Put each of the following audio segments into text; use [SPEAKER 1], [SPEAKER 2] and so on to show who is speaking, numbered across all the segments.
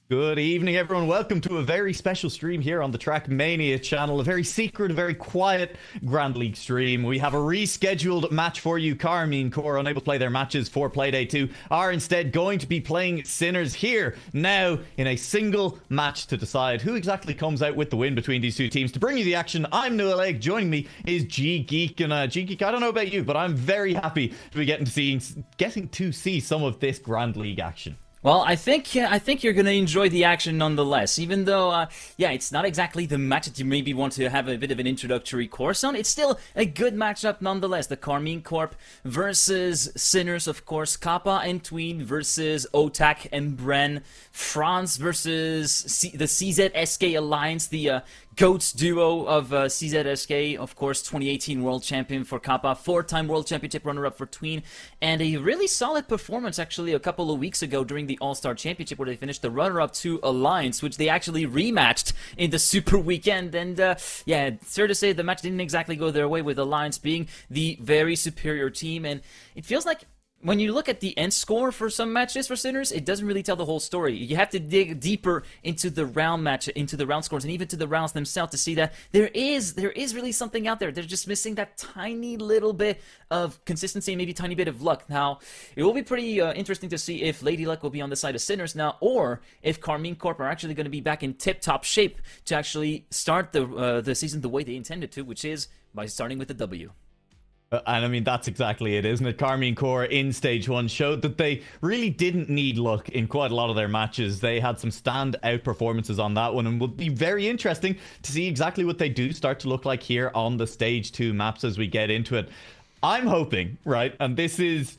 [SPEAKER 1] Good evening, everyone. Welcome to a very special stream here on the Trackmania channel. A very secret, very quiet Grand League stream. We have a rescheduled match for you. KARMINE CORP, unable to play their matches for PLAYDAY 2, are instead going to be playing Sinners here now in a single match to decide who exactly comes out with the win between these two teams. To bring you the action, I'm NuaLaoch. Joining me is G-Geek. And G-Geek, I don't know about you, but I'm very happy to be getting to see some of this Grand League action.
[SPEAKER 2] Well, I think you're gonna enjoy the action nonetheless. Even though, yeah, it's not exactly the match that you maybe want to have a bit of an introductory course on. It's still a good matchup nonetheless. The KARMINE Corp versus Sinners, of course. Kappa and Tween versus Otak and Bren. France versus the CZSK Alliance, the GOATS duo of CZSK, of course, 2018 World Champion for Kappa, 4-time World Championship runner-up for Tween, and a really solid performance actually a couple of weeks ago during the All-Star Championship where they finished the runner-up to Alliance, which they actually rematched in the Super Weekend, and yeah, it's fair to say the match didn't exactly go their way with Alliance being the very superior team, and it feels like when you look at the end score for some matches for Sinners, it doesn't really tell the whole story. You have to dig deeper into the round scores, and even to the rounds themselves to see that there is really something out there. They're just missing that tiny little bit of consistency and maybe a tiny bit of luck. Now, it will be pretty interesting to see if Lady Luck will be on the side of Sinners now, or if KARMINE Corp are actually going to be back in tip-top shape to actually start the season the way they intended to, which is by starting with the W.
[SPEAKER 1] And I mean, that's exactly it, isn't it? KARMINE CORP in Stage 1 showed that they really didn't need luck in quite a lot of their matches. They had some standout performances on that one, and will be very interesting to see exactly what they do start to look like here on the Stage 2 maps as we get into it. I'm hoping, right, and this is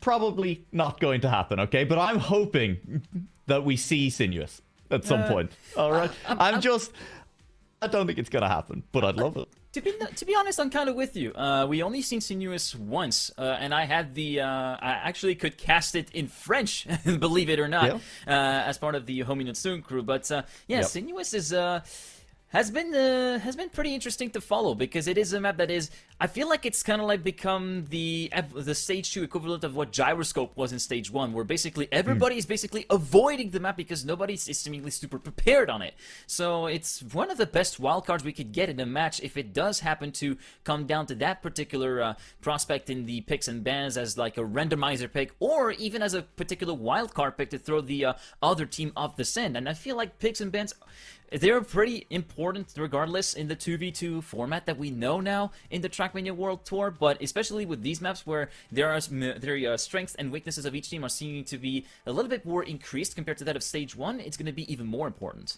[SPEAKER 1] probably not going to happen, okay? But I'm hoping that we see Sinuous at some point, all right? I don't think it's going to happen, but I'd love it.
[SPEAKER 2] To be honest, I'm kind of with you. We only seen Sinuous once, and I had I actually could cast it in French, believe it or not, as part of the Homie Natsun crew. But yeah, Sinuous is has been pretty interesting to follow, because it is a map that is, I feel like it's kind of like become the Stage 2 equivalent of what Gyroscope was in Stage 1, where basically everybody is basically avoiding the map because nobody is seemingly super prepared on it. So it's one of the best wildcards we could get in a match if it does happen to come down to that particular prospect in the picks and bans as like a randomizer pick, or even as a particular wildcard pick to throw the other team off the scent. And I feel like picks and bans, they're pretty important regardless in the 2v2 format that we know now in the Trackmania World Tour, but especially with these maps where their strengths and weaknesses of each team are seeming to be a little bit more increased compared to that of Stage 1, it's going to be even more important.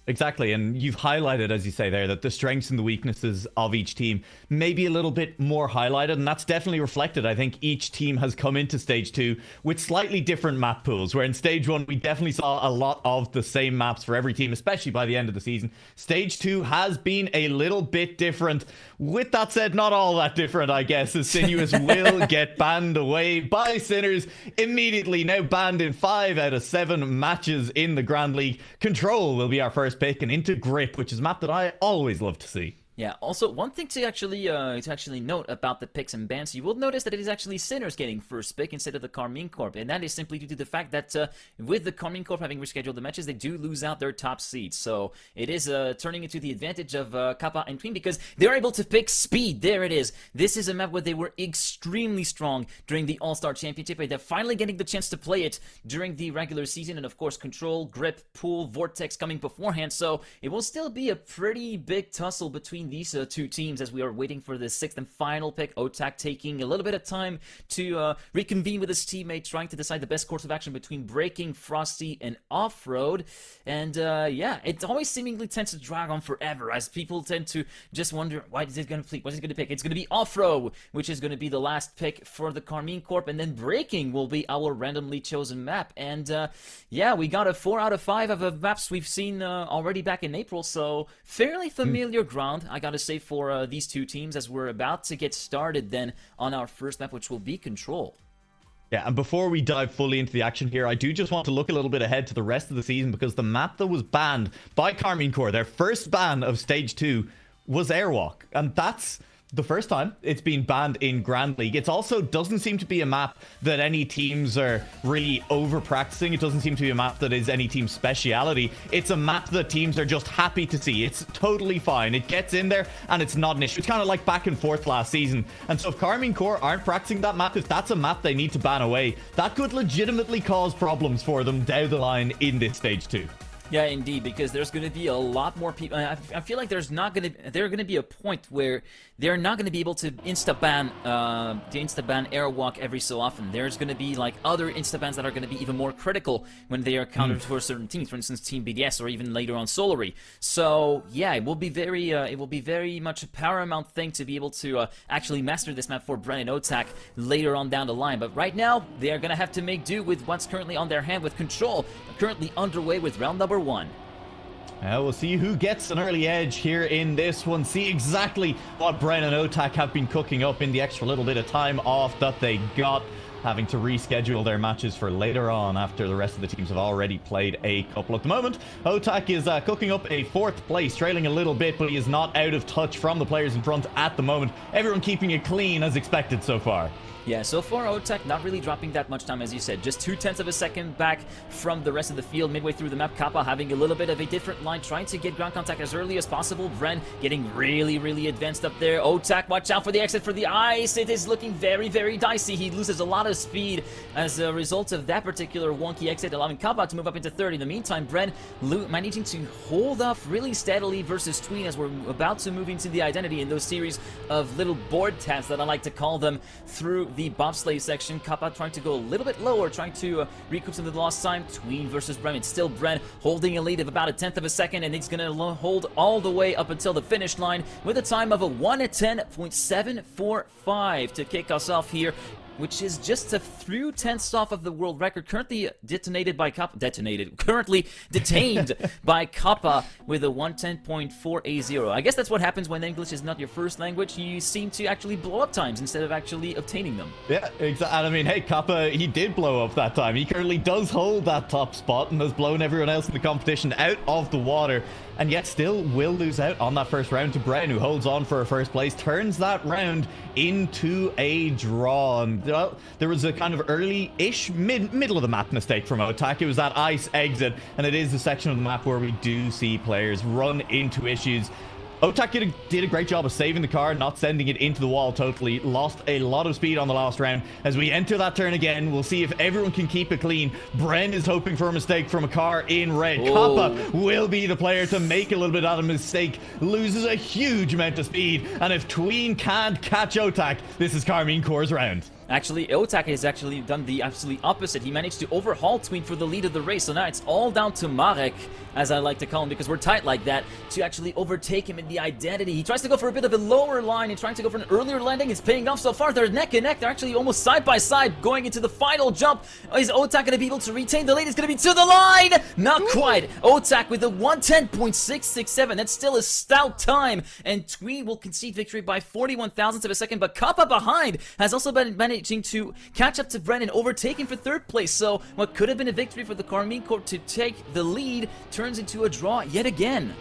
[SPEAKER 1] Exactly, and you've highlighted, as you say there, that the strengths and the weaknesses of each team may be a little bit more highlighted, and that's definitely reflected. I think each team has come into Stage 2 with slightly different map pools, where in Stage 1 we definitely saw a lot of the same maps for every team, especially by the end of the season. Stage 2 has been a little bit different. With that said, not all that different, I guess, as Sinuous will get banned away by Sinners immediately, now banned in 5 out of 7 matches in the Grand League. Control will be our first pick, and into Grip, which is a map that I always love to see.
[SPEAKER 2] Yeah, also, one thing to actually note about the picks and bans, you will notice that it is actually Sinners getting first pick instead of the KARMINE Corp, and that is simply due to the fact that with the KARMINE Corp having rescheduled the matches, they do lose out their top seeds, so it is turning into the advantage of Kappa and Tween, because they're able to pick speed. There it is. This is a map where they were extremely strong during the All-Star Championship, and they're finally getting the chance to play it during the regular season, and of course, Control, Grip, Pool, Vortex coming beforehand, so it will still be a pretty big tussle between these two teams as we are waiting for the 6th and final pick. Otak taking a little bit of time to reconvene with his teammate, trying to decide the best course of action between Breaking, Frosty, and Off-Road. And yeah, it always seemingly tends to drag on forever as people tend to just wonder, why is it going to pick? What is it going to pick? It's going to be Off-Road, which is going to be the last pick for the KARMINE Corp, and then Breaking will be our randomly chosen map. And yeah, we got a 4 out of 5 of the maps we've seen already back in April, so fairly familiar ground, I gotta say, for these two teams as we're about to get started then on our first map, which will be Control.
[SPEAKER 1] Yeah, and before we dive fully into the action here, I do just want to look a little bit ahead to the rest of the season, because the map that was banned by KARMINE CORP, their first ban of Stage 2, was Airwalk. And that's the first time it's been banned in Grand League. It also doesn't seem to be a map that any teams are really over practicing. It doesn't seem to be a map that is any team's speciality. It's a map that teams are just happy to see. It's totally fine. It gets in there and it's not an issue. It's kind of like back and forth last season. And so if KARMINE Corp aren't practicing that map, if that's a map they need to ban away, that could legitimately cause problems for them down the line in this stage 2.
[SPEAKER 2] Yeah, indeed, because there's going to be a lot more people. I feel like there's going to be a point where they're not going to be able to insta-ban Airwalk every so often. There's going to be like other insta-bans that are going to be even more critical when they are countered for certain teams, for instance, Team BDS or even later on Solary. So yeah, it will be very much a paramount thing to be able to actually master this map for Bren and Otak later on down the line. But right now, they are going to have to make do with what's currently on their hand with Control, currently underway with round number 1.
[SPEAKER 1] We'll see who gets an early edge here in this one. See exactly what Bren and Otak have been cooking up in the extra little bit of time off that they got, having to reschedule their matches for later on after the rest of the teams have already played a couple. At the moment, Otak is cooking up a 4th place, trailing a little bit, but he is not out of touch from the players in front at the moment. Everyone keeping it clean as expected so far.
[SPEAKER 2] Yeah, so far Otak not really dropping that much time, as you said. Just 0.2 of a second back from the rest of the field midway through the map. Kappa having a little bit of a different line, trying to get ground contact as early as possible. Bren getting really advanced up there. Otak, watch out for the exit for the ice. It is looking very dicey. He loses a lot of speed as a result of that particular wonky exit, allowing Kappa to move up into 3rd. In the meantime, Bren managing to hold off really steadily versus Tween as we're about to move into the identity in those series of little board taps that I like to call them through the bobsleigh section. Kappa trying to go a little bit lower, trying to recoup some of the lost time. Tween versus Bren. It's still Bren holding a lead of about 1/10 of a second, and he's going to hold all the way up until the finish line with a time of a 1:10.745 to kick us off here, which is just a few tenths off of the world record, currently detained by Kappa with a 1:10.480. I guess that's what happens when English is not your first language. You seem to actually blow up times instead of actually obtaining them.
[SPEAKER 1] Yeah, exactly. And I mean, hey, Kappa, he did blow up that time. He currently does hold that top spot and has blown everyone else in the competition out of the water, and yet still will lose out on that first round to Brown, who holds on for a first place, turns that round into a draw. And well, there was a kind of early-ish, middle of the map mistake from Otak. It was that ice exit, and it is the section of the map where we do see players run into issues. Otak did a great job of saving the car, not sending it into the wall totally. Lost a lot of speed on the last round. As we enter that turn again, we'll see if everyone can keep it clean. Bren is hoping for a mistake from a car in red. Kappa will be the player to make a little bit of a mistake. Loses a huge amount of speed. And if Tween can't catch Otak, this is KARMINE Corp's round.
[SPEAKER 2] Actually, Otak has actually done the absolute opposite. He managed to overhaul Tween for the lead of the race. So now it's all down to Marek, as I like to call him, because we're tight like that, to actually overtake him in the identity. He tries to go for a bit of a lower line and trying to go for an earlier landing. It's paying off so far. They're neck and neck. They're actually almost side by side going into the final jump. Is Otak going to be able to retain the lead? It's going to be to the line. Not quite. Otak with a 1:10.667. That's still a stout time. And Tween will concede victory by 41 thousandths of a second. But Kappa behind has also been managing to catch up to Bren, overtaking for 3rd place. So what could have been a victory for the KARMINE Corp to take the lead turns into a draw yet again.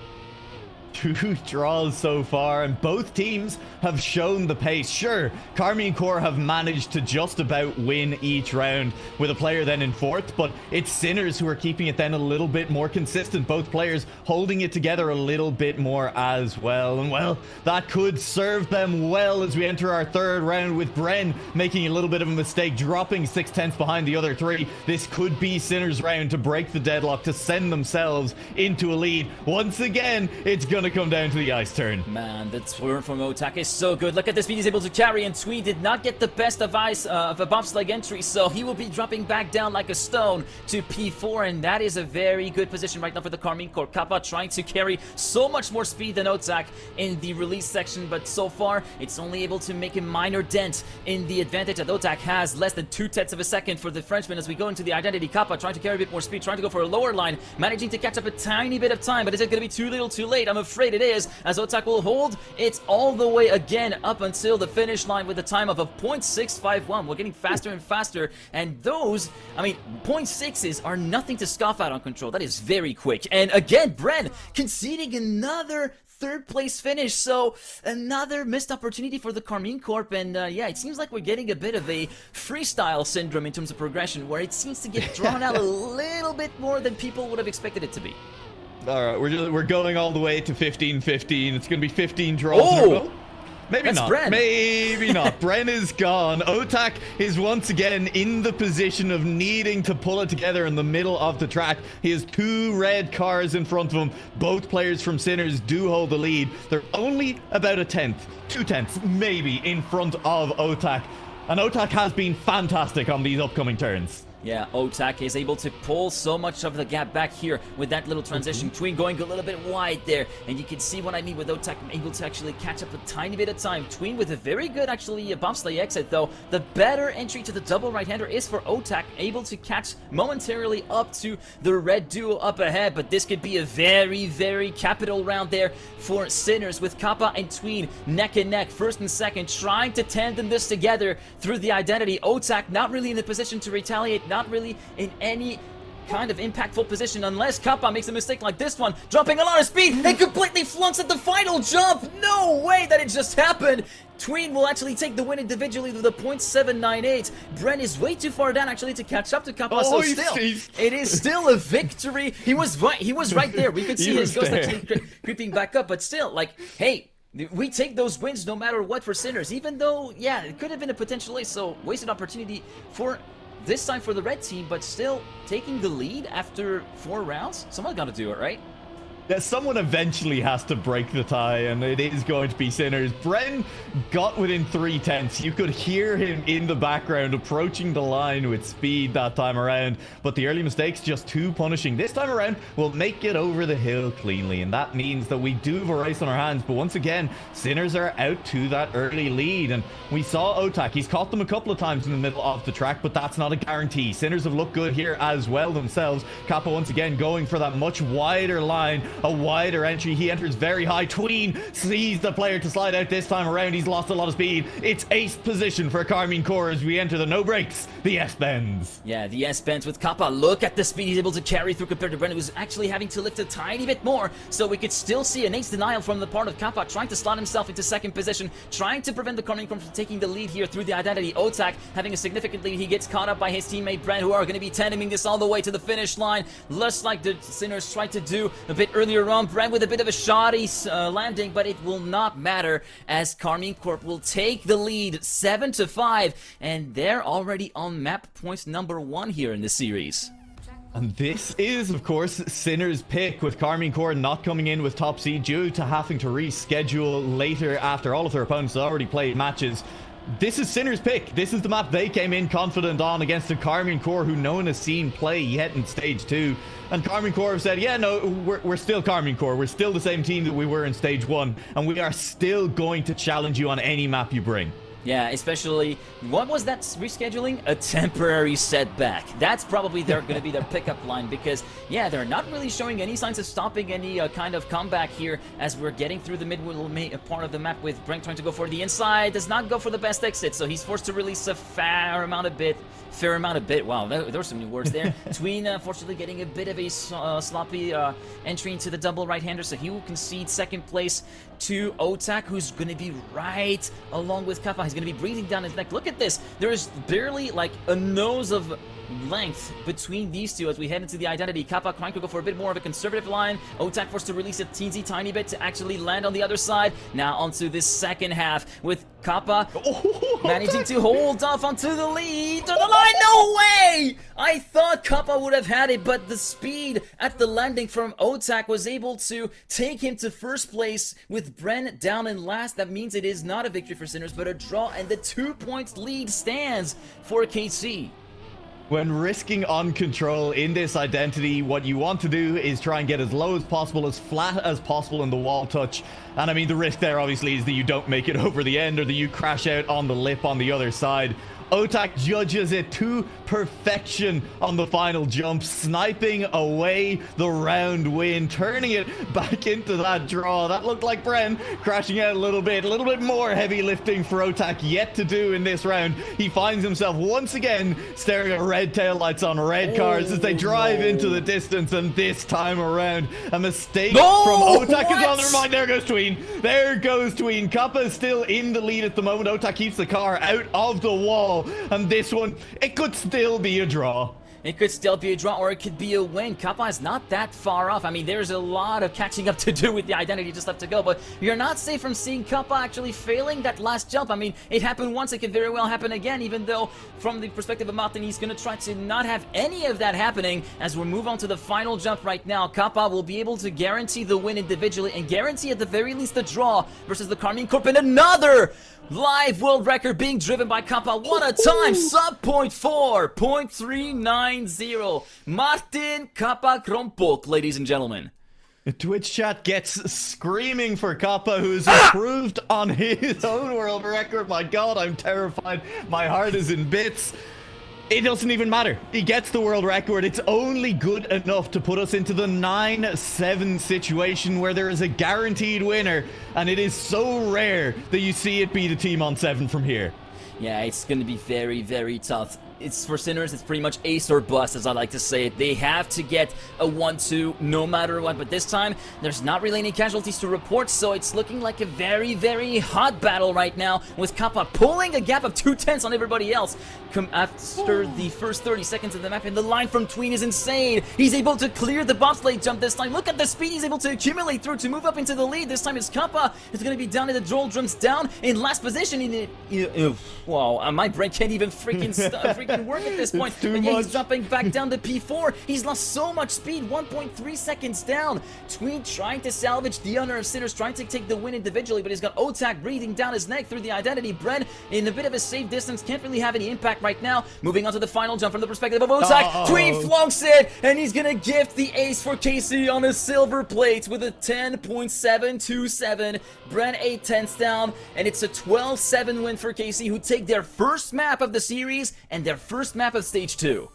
[SPEAKER 1] 2 draws so far, and both teams have shown the pace. Sure, KARMINE Corp have managed to just about win each round with a player then in 4th, but it's Sinners who are keeping it then a little bit more consistent. Both players holding it together a little bit more as well. And well, that could serve them well as we enter our 3rd round with Bren making a little bit of a mistake, dropping 0.6 behind the other 3. This could be Sinners' round to break the deadlock, to send themselves into a lead. Once again, it's gonna come down to the ice turn.
[SPEAKER 2] Man, the turn from Otak is so good. Look at the speed he's able to carry, and Tween did not get the best of ice of a bobsleigh entry, so he will be dropping back down like a stone to P4, and that is a very good position right now for the KARMINE Corp. Kappa trying to carry so much more speed than Otak in the release section, but so far it's only able to make a minor dent in the advantage that Otak has. Less than 0.2 of a second for the Frenchman as we go into the identity. Kappa trying to carry a bit more speed, trying to go for a lower line, managing to catch up a tiny bit of time, but is it going to be too little too late? I'm afraid it is, as Otak will hold it all the way again up until the finish line with a time of a 0.651. We're getting faster and faster, and those, I mean, 0.6s are nothing to scoff at on Control. That is very quick. And again, Bren conceding another third place finish. So another missed opportunity for the KARMINE Corp. And yeah, it seems like we're getting a bit of a freestyle syndrome in terms of progression, where it seems to get drawn out a little bit more than people would have expected it to be.
[SPEAKER 1] All right, we're going all the way to 15-15. It's going to be 15 draws. Oh! Maybe not.
[SPEAKER 2] Bren.
[SPEAKER 1] Maybe not. Bren is gone. Otak is once again in the position of needing to pull it together in the middle of the track. He has 2 red cars in front of him. Both players from Sinners do hold the lead. They're only about a tenth, 2 tenths maybe in front of Otak. And Otak has been fantastic on these upcoming turns.
[SPEAKER 2] Yeah, Otak is able to pull so much of the gap back here with that little transition. Tween going a little bit wide there, and you can see what I mean with Otak able to actually catch up a tiny bit of time. Tween with a very good, actually, bobsleigh exit, though. The better entry to the double right-hander is for Otak, able to catch momentarily up to the red duo up ahead, but this could be a very, very capital round there for Sinners, with Kappa and Tween neck and neck, first and second, trying to tandem this together through the identity. Otak not really in the position to retaliate, not really in any kind of impactful position unless Kappa makes a mistake like this one, dropping a lot of speed and completely flunks at the final jump. No way that it just happened. Tween will actually take the win individually with a .798. Bren is way too far down actually to catch up to Kappa, so still, it is still a victory. He was right there. We could see his ghost actually creeping back up, but still, like, hey, we take those wins no matter what for Sinners, even though, yeah, it could have been a potential ace, so wasted opportunity for this time for the red team, but still taking the lead after 4 rounds. Someone got to do it, right?
[SPEAKER 1] Yeah, someone eventually has to break the tie, and it is going to be Sinners. Bren got within 3 tenths. You could hear him in the background approaching the line with speed that time around, but the early mistakes just too punishing. This time around, we'll make it over the hill cleanly, and that means that we do have a race on our hands, but once again, Sinners are out to that early lead, and we saw Otak. He's caught them a couple of times in the middle of the track, but that's not a guarantee. Sinners have looked good here as well themselves. Kappa once again going for that much wider line, a wider entry. He enters very high. Tween sees the player to slide out this time around. He's lost a lot of speed. It's ace position for KARMINE Corp as we enter the no brakes, the S-bends.
[SPEAKER 2] Yeah, the S-bends with Kappa. Look at the speed he's able to carry through compared to Brennan, who's actually having to lift a tiny bit more. So we could still see an ace denial from the part of Kappa, trying to slot himself into second position, trying to prevent the KARMINE Corp from taking the lead here through the identity. Otak having a significant lead. He gets caught up by his teammate Brent, who are going to be tandeming this all the way to the finish line, just like the Sinners tried to do a bit earlier on. Brent with a bit of a shoddy landing, but it will not matter as KARMINE Corp will take the lead 7-5, and they're already on map point number 1 here in the series.
[SPEAKER 1] And this is, of course, Sinners' pick, with KARMINE Corp not coming in with top seed due to having to reschedule later after all of their opponents already played matches. This is Sinners' pick. This is the map they came in confident on against the KARMINE Corp, who no one has seen play yet in stage 2. And KARMINE Corp have said, yeah, no, we're still KARMINE Corp. We're still the same team that we were in stage 1, and we are still going to challenge you on any map you bring.
[SPEAKER 2] Yeah, especially, what was that rescheduling? A temporary setback. That's probably going to be their pickup line, because, yeah, they're not really showing any signs of stopping any kind of comeback here as we're getting through the mid part of the map, with Brent trying to go for the inside. Does not go for the best exit, so he's forced to release a fair amount of bit. Wow, there were some new words there. Tween, unfortunately, getting a bit of a sloppy entry into the double right-hander, so he will concede second place to Otak, who's going to be right along with Kappa. He's going to be breathing down his neck. Look at this. There is barely like a nose of length between these two as we head into the identity. Kappa trying to go for a bit more of a conservative line. Otak forced to release a teensy tiny bit to actually land on the other side. Now onto this second half with Kappa managing to hold off onto the lead. To the line, no way! I thought Kappa would have had it, but the speed at the landing from Otak was able to take him to first place with Bren down in last. That means it is not a victory for Sinners, but a draw, and the 2-point lead stands for KC.
[SPEAKER 1] When risking on control in this identity, what you want to do is try and get as low as possible, as flat as possible in the wall touch. And I mean, the risk there obviously is that you don't make it over the end, or that you crash out on the lip on the other side. Otak judges it to perfection on the final jump, sniping away the round win, turning it back into that draw. That looked like Bren crashing out a little bit more heavy lifting for Otak yet to do in this round. He finds himself once again staring at red taillights on red cars as they drive into the distance, and this time around, a mistake from Otak is on. Never mind, there goes Tween. There goes Tween. Kappa is still in the lead at the moment. Otak keeps the car out of the wall. And this one, it could still be a draw.
[SPEAKER 2] It could still be a draw, or it could be a win. Kappa is not that far off. I mean, there's a lot of catching up to do with the identity just left to go, but you're not safe from seeing Kappa actually failing that last jump. I mean, it happened once, it could very well happen again, even though from the perspective of Martin, he's going to try to not have any of that happening. As we move on to the final jump right now, Kappa will be able to guarantee the win individually and guarantee at the very least the draw versus the KARMINE Corp, and another live world record being driven by Kappa. What a time! Sub 0.4, 0.390. Martin Kappa Krompok, ladies and gentlemen.
[SPEAKER 1] The Twitch chat gets screaming for Kappa, who's improved on his own world record. My god, I'm terrified. My heart is in bits. It doesn't even matter. He gets the world record. It's only good enough to put us into the 9-7 situation where there is a guaranteed winner, and it is so rare that you see it be the team on 7 from here.
[SPEAKER 2] Yeah, it's going to be very, very tough. It's for Sinners, it's pretty much ace or bust, as I like to say it. They have to get a 1-2 no matter what, but this time there's not really any casualties to report, so it's looking like a very, very hot battle right now, with Kappa pulling a gap of 2/10 on everybody else after the first 30 seconds of the map, and the line from Tween is insane. He's able to clear the bobsleigh jump this time. Look at the speed he's able to accumulate through to move up into the lead. This time it's Kappa. It's going to be down in the doldrums, down in last position. Wow, my brain can't even freaking work at this point.
[SPEAKER 1] Too
[SPEAKER 2] and
[SPEAKER 1] much.
[SPEAKER 2] He's dropping back down to P4. He's lost so much speed, 1.3 seconds down. Tween trying to salvage the honor of Sinners, trying to take the win individually, but he's got Otak breathing down his neck through the identity. Bren in a bit of a safe distance, can't really have any impact right now. Moving on to the final jump from the perspective of Otak. Tween flunks it, and he's gonna gift the ace for KC on a silver plate with a 10.727. Bren 8/10 down, and it's a 12-7 win for KC, who take their first map of the series and their first map of stage 2.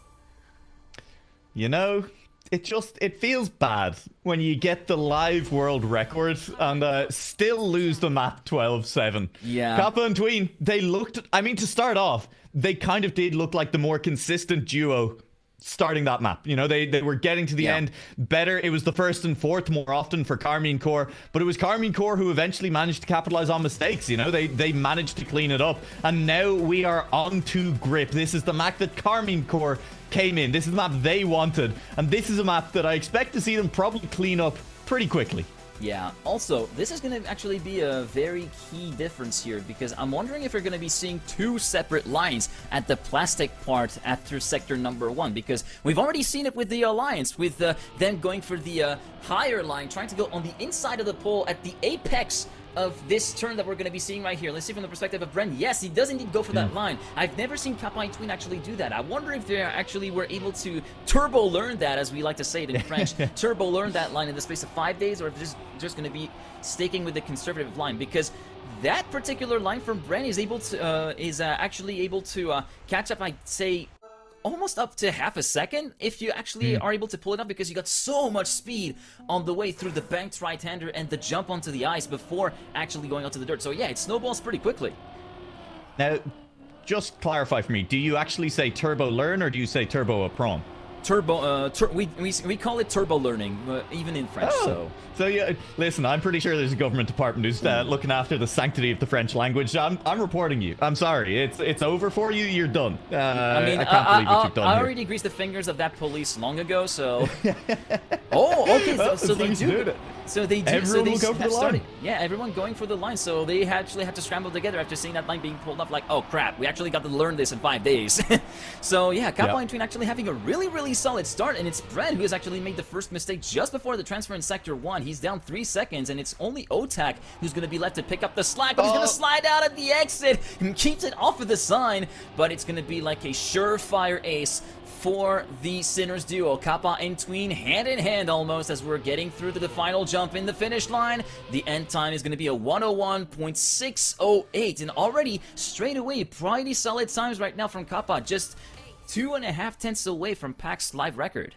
[SPEAKER 1] You know, it feels bad when you get the live world record and still lose the map 12-7.
[SPEAKER 2] Yeah.
[SPEAKER 1] Kappa and Tween, they looked, I mean, to start off, they kind of did look like the more consistent duo starting that map. You know, they were getting to the end better. It was the first and fourth more often for KARMINE Corp, but it was KARMINE Corp who eventually managed to capitalize on mistakes. You know, they managed to clean it up, and now we are on to Grip. This is the map that KARMINE Corp came in. This is the map they wanted, and this is a map that I expect to see them probably clean up pretty quickly.
[SPEAKER 2] Yeah, also, this is going to actually be a very key difference here, because I'm wondering if we're going to be seeing 2 separate lines at the plastic part after sector number 1, because we've already seen it with the Alliance, with them going for the higher line, trying to go on the inside of the pole at the apex of this turn that we're going to be seeing right here. Let's see from the perspective of Bren. Yes, he does indeed go for that line. I've never seen Kappa and Tween actually do that. I wonder if they actually were able to turbo learn that, as we like to say it in French, turbo learn that line in the space of 5 days, or if it's just going to be staking with the conservative line, because that particular line from Bren is able to actually able to catch up, I'd say, almost up to half a second if you actually are able to pull it up, because you got so much speed on the way through the banked right-hander and the jump onto the ice before actually going onto the dirt. So yeah, it snowballs pretty quickly.
[SPEAKER 1] Now, just clarify for me, do you actually say turbo learn, or do you say turbo apron?
[SPEAKER 2] Turbo, we call it turbo learning, even in French.
[SPEAKER 1] So yeah, listen, I'm pretty sure there's a government department who's looking after the sanctity of the French language. I'm reporting you. I'm sorry, it's over for you. You're done.
[SPEAKER 2] I mean,
[SPEAKER 1] I can't believe what you've done
[SPEAKER 2] I
[SPEAKER 1] here.
[SPEAKER 2] already greased the fingers of that police long ago. So, oh, okay. So they do. So they do.
[SPEAKER 1] Everyone will go for the line.
[SPEAKER 2] Yeah, everyone going for the line. So they actually had to scramble together after seeing that line being pulled up. Like, oh crap, we actually got to learn this in 5 days. So yeah, Kappa and Tween actually having a really, really solid start, and it's Bren who has actually made the first mistake just before the transfer in Sector 1. He's down 3 seconds, and it's only Otak who's going to be left to pick up the slack, but he's going to slide out at the exit and keeps it off of the sign, but it's going to be like a surefire ace for the Sinners duo. Kappa and Tween hand in hand almost as we're getting through to the final jump in the finish line. The end time is going to be a 101.608, and already straight away pretty solid times right now from Kappa, just 2.5 tenths away from Pac's live record.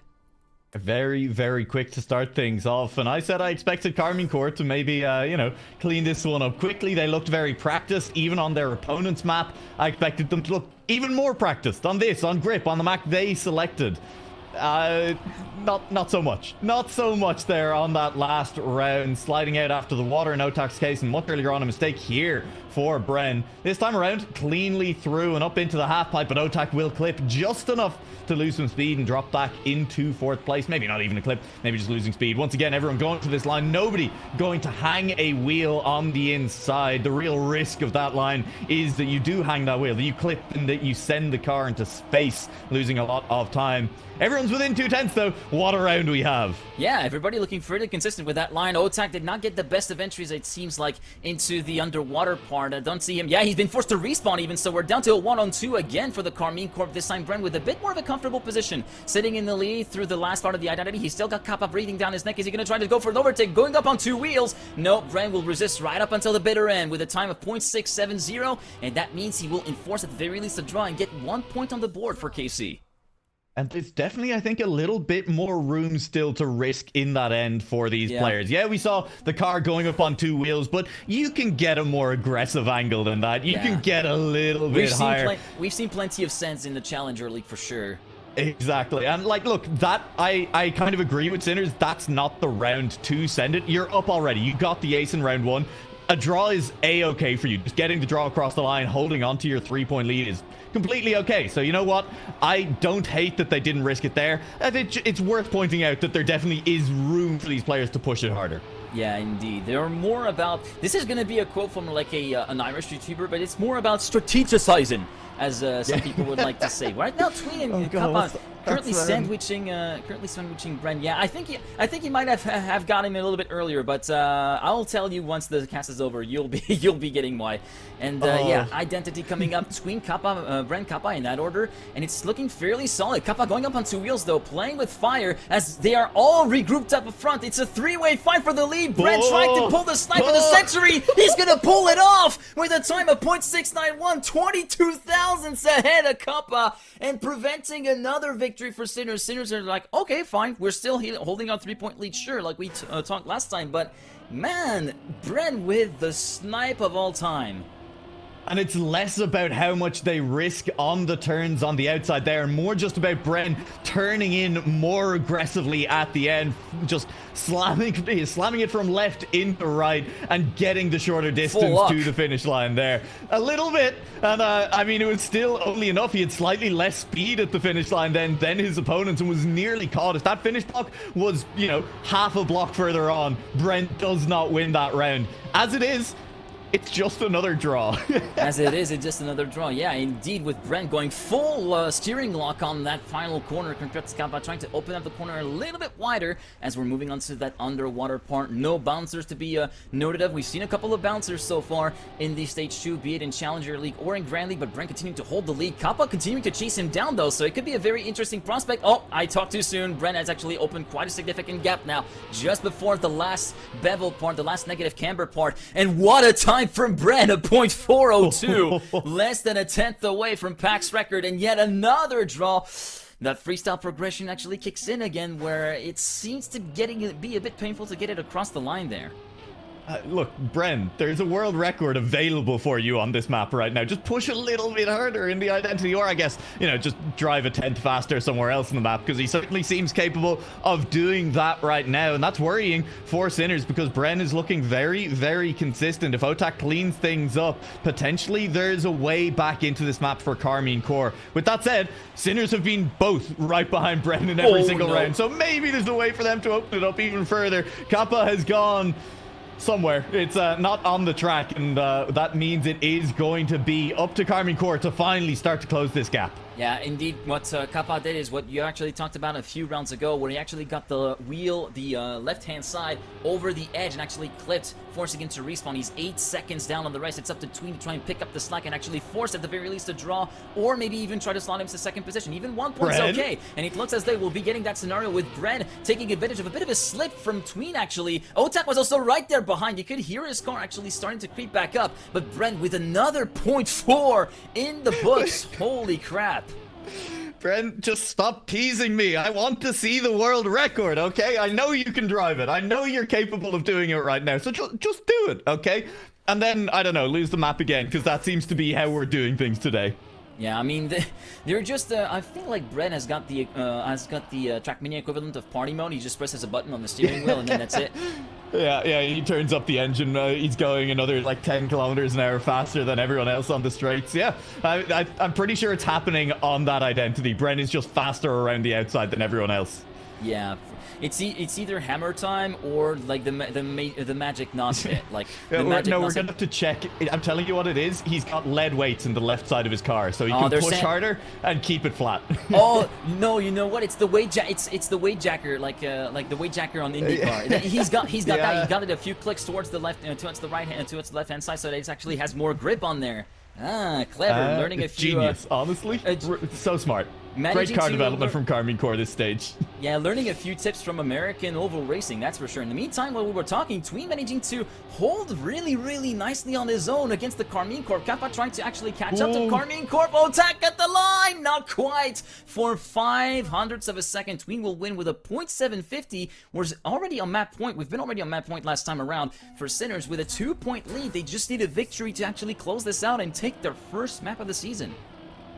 [SPEAKER 1] Very, very quick to start things off. And I said I expected KARMINE CORP to maybe, you know, clean this one up quickly. They looked very practiced, even on their opponent's map. I expected them to look even more practiced on this, on grip, on the map they selected. Not so much. Not so much there on that last round. Sliding out after the water in Otac's case, and much earlier on a mistake here for Bren. This time around, cleanly through and up into the half pipe, but Otac will clip just enough to lose some speed and drop back into 4th place. Maybe not even a clip, maybe just losing speed. Once again, everyone going to this line. Nobody going to hang a wheel on the inside. The real risk of that line is that you do hang that wheel, that you clip and that you send the car into space, losing a lot of time. Everyone's within 2 tenths though. What a round we have.
[SPEAKER 2] Yeah, everybody looking pretty consistent with that line. Otac did not get the best of entries, it seems like, into the underwater part. I don't see him. Yeah, he's been forced to respawn even, so we're down to a 1-on-2 again for the KARMINE Corp. This time Bren with a bit more of a comfortable position. Sitting in the lead through the last part of the identity. He's still got Kappa breathing down his neck. Is he going to try to go for an overtake? Going up on 2 wheels. No, Bren will resist right up until the bitter end with a time of 0.670, and that means he will enforce at the very least a draw and get 1 point on the board for KC.
[SPEAKER 1] And there's definitely, I think, a little bit more room still to risk in that end for these players. Yeah, we saw the car going up on 2 wheels, but you can get a more aggressive angle than that. You can get a little bit higher.
[SPEAKER 2] We've seen plenty of sense in the Challenger League for sure.
[SPEAKER 1] Exactly. And like, look, that I kind of agree with Sinners. That's not the round to send it. You're up already. You got the ace in round 1. A draw is a-okay for you. Just getting the draw across the line, holding on to your 3-point lead is completely okay. So you know what? I don't hate that they didn't risk it there. I think it's worth pointing out that there definitely is room for these players to push it harder.
[SPEAKER 2] Yeah, indeed. There are more about... This is going to be a quote from like an Irish YouTuber, but it's more about strategizing, as some people would like to say. Right now, Tween and Kappa currently sandwiching Bren. Yeah, I think he might have got him a little bit earlier, but I'll tell you once the cast is over. You'll be getting why. And yeah, identity coming up. Tween, Kappa, Bren, Kappa in that order, and it's looking fairly solid. Kappa going up on 2 wheels though, playing with fire as they are all regrouped up front. It's a 3-way fight for the lead. Bren trying to pull the snipe of the century. He's gonna pull it off with a time of 0.691, 22 thousandths ahead of Kappa, and preventing another victory for Sinners. Sinners are like, okay, fine, we're still holding our 3-point lead, sure, like we talked last time, but man, Bren with the snipe of all time.
[SPEAKER 1] And it's less about how much they risk on the turns on the outside there, and more just about Bren turning in more aggressively at the end, just slamming it from left into right and getting the shorter distance to the finish line there. A little bit, and I mean, it was still only enough. He had slightly less speed at the finish line than his opponents and was nearly caught. If that finish block was, you know, half a block further on, Brent does not win that round. As it is, it's just another draw.
[SPEAKER 2] As it is, it's just another draw. Yeah, indeed, with Brent going full steering lock on that final corner. Congrats, Kappa trying to open up the corner a little bit wider as we're moving on to that underwater part. No bouncers to be noted of. We've seen a couple of bouncers so far in the Stage 2, be it in Challenger League or in Grand League, but Brent continuing to hold the lead. Kappa continuing to chase him down, though, so it could be a very interesting prospect. Oh, I talked too soon. Brent has actually opened quite a significant gap now, just before the last bevel part, the last negative camber part, and what a time from Bren, a 0.402, less than a tenth away from Pac's record, and yet another draw. That freestyle progression actually kicks in again, where it seems to be a bit painful to get it across the line there.
[SPEAKER 1] Look, Bren, there's a world record available for you on this map right now. Just push a little bit harder in the identity, or I guess, you know, just drive a tenth faster somewhere else in the map, because he certainly seems capable of doing that right now, and that's worrying for Sinners, because Bren is looking very, very consistent. If Otac cleans things up, potentially there's a way back into this map for KARMINE CORP. With that said, Sinners have been both right behind Bren in every single round, so maybe there's a way for them to open it up even further. Kappa has gone somewhere. It's not on the track, and that means it is going to be up to KARMINE CORP to finally start to close this gap.
[SPEAKER 2] Yeah, indeed. What Kappa did is what you actually talked about a few rounds ago, where he actually got the wheel, the left-hand side, over the edge and actually clipped, forcing him to respawn. He's 8 seconds down on the race. It's up to Tween to try and pick up the slack and actually force, at the very least, a draw, or maybe even try to slot him to second position. Even 1 point's okay, and it looks as though we'll be getting that scenario with Bren taking advantage of a bit of a slip from Tween, actually. Otak was also right there behind. You could hear his car actually starting to creep back up, but Bren with another 0.4 in the books. Holy crap.
[SPEAKER 1] Brent, just stop teasing me. I want to see the world record, okay? I know you can drive it. I know you're capable of doing it right now. So just do it, okay? And then, I don't know, lose the map again, because that seems to be how we're doing things today.
[SPEAKER 2] Yeah, I mean, they're just. I feel like Brett has got the Trackmania equivalent of party mode. He just presses a button on the steering wheel, and then that's it.
[SPEAKER 1] Yeah, he turns up the engine. He's going another like 10 kilometers an hour faster than everyone else on the straights. Yeah, I'm pretty sure it's happening on that identity. Bren is just faster around the outside than everyone else.
[SPEAKER 2] Yeah, it's either hammer time or like the magic not hit. Like the magic
[SPEAKER 1] no, we're gonna have to check. I'm telling you what it is. He's got lead weights in the left side of his car, so he can push harder and keep it flat.
[SPEAKER 2] Oh no, you know what? It's the weight it's the weight jacker, like the weight jacker on the IndyCar. He's got that. He got it a few clicks towards the left, towards the right hand, towards the left hand side, so that it actually has more grip on there. Ah, clever. Learning a few.
[SPEAKER 1] Genius, honestly. So smart. Great car development from KARMINE CORP this stage.
[SPEAKER 2] Yeah, learning a few tips from American Oval Racing, that's for sure. In the meantime, while we were talking, Tween managing to hold really, really nicely on his own against the KARMINE CORP. Kappa trying to actually catch up to KARMINE CORP. Otak at the line! Not quite. For 0.05 of a second, Tween will win with a .750. We're already on map point. We've been already on map point last time around for Sinners with a 2-point lead. They just need a victory to actually close this out and take their first map of the season.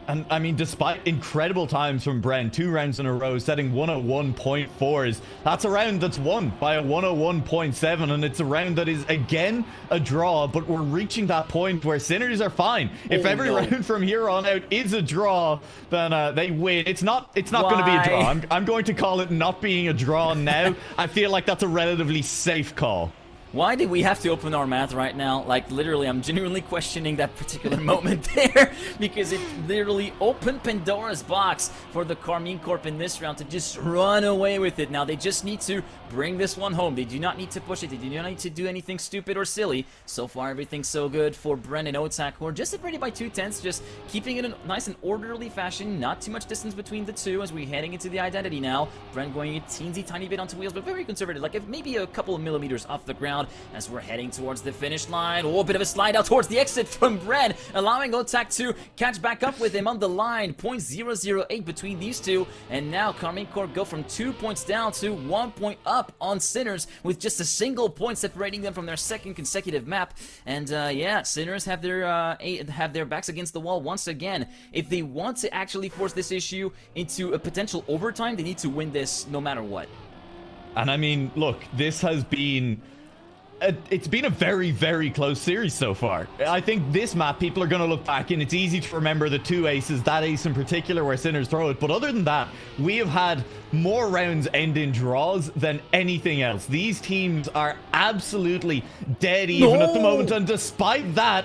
[SPEAKER 1] And I mean, despite incredible times from Bren, 2 rounds in a row, setting 101.4s, that's a round that's won by a 101.7, and it's a round that is, again, a draw, but we're reaching that point where Sinners are fine. If every round from here on out is a draw, then they win. It's not going to be a draw. I'm going to call it not being a draw now. I feel like that's a relatively safe call.
[SPEAKER 2] Why did we have to open our math right now? Like, literally, I'm genuinely questioning that particular moment there, because it literally opened Pandora's box for the KARMINE CORP in this round to just run away with it. Now, they just need to bring this one home. They do not need to push it. They do not need to do anything stupid or silly. So far, everything's so good for Bren and Otak, who are just separated by 2/10, just keeping it in a nice and orderly fashion. Not too much distance between the two as we're heading into the identity now. Bren going a teensy tiny bit onto wheels, but very conservative, like maybe a couple of millimeters off the ground as we're heading towards the finish line. Oh, a bit of a slide out towards the exit from Bren, allowing Otak to catch back up with him on the line. .008 between these two, and now KARMINE CORP go from 2 points down to 1 point up on Sinners, with just a single point separating them from their second consecutive map. And yeah, Sinners have their backs against the wall once again. If they want to actually force this issue into a potential overtime, they need to win this no matter what.
[SPEAKER 1] And I mean, look, this has been... it's been a very, very close series so far. I think this map, people are going to look back and it's easy to remember the 2 aces, that ace in particular where Sinners throw it. But other than that, we have had more rounds end in draws than anything else. These teams are absolutely dead even at the moment. And despite that,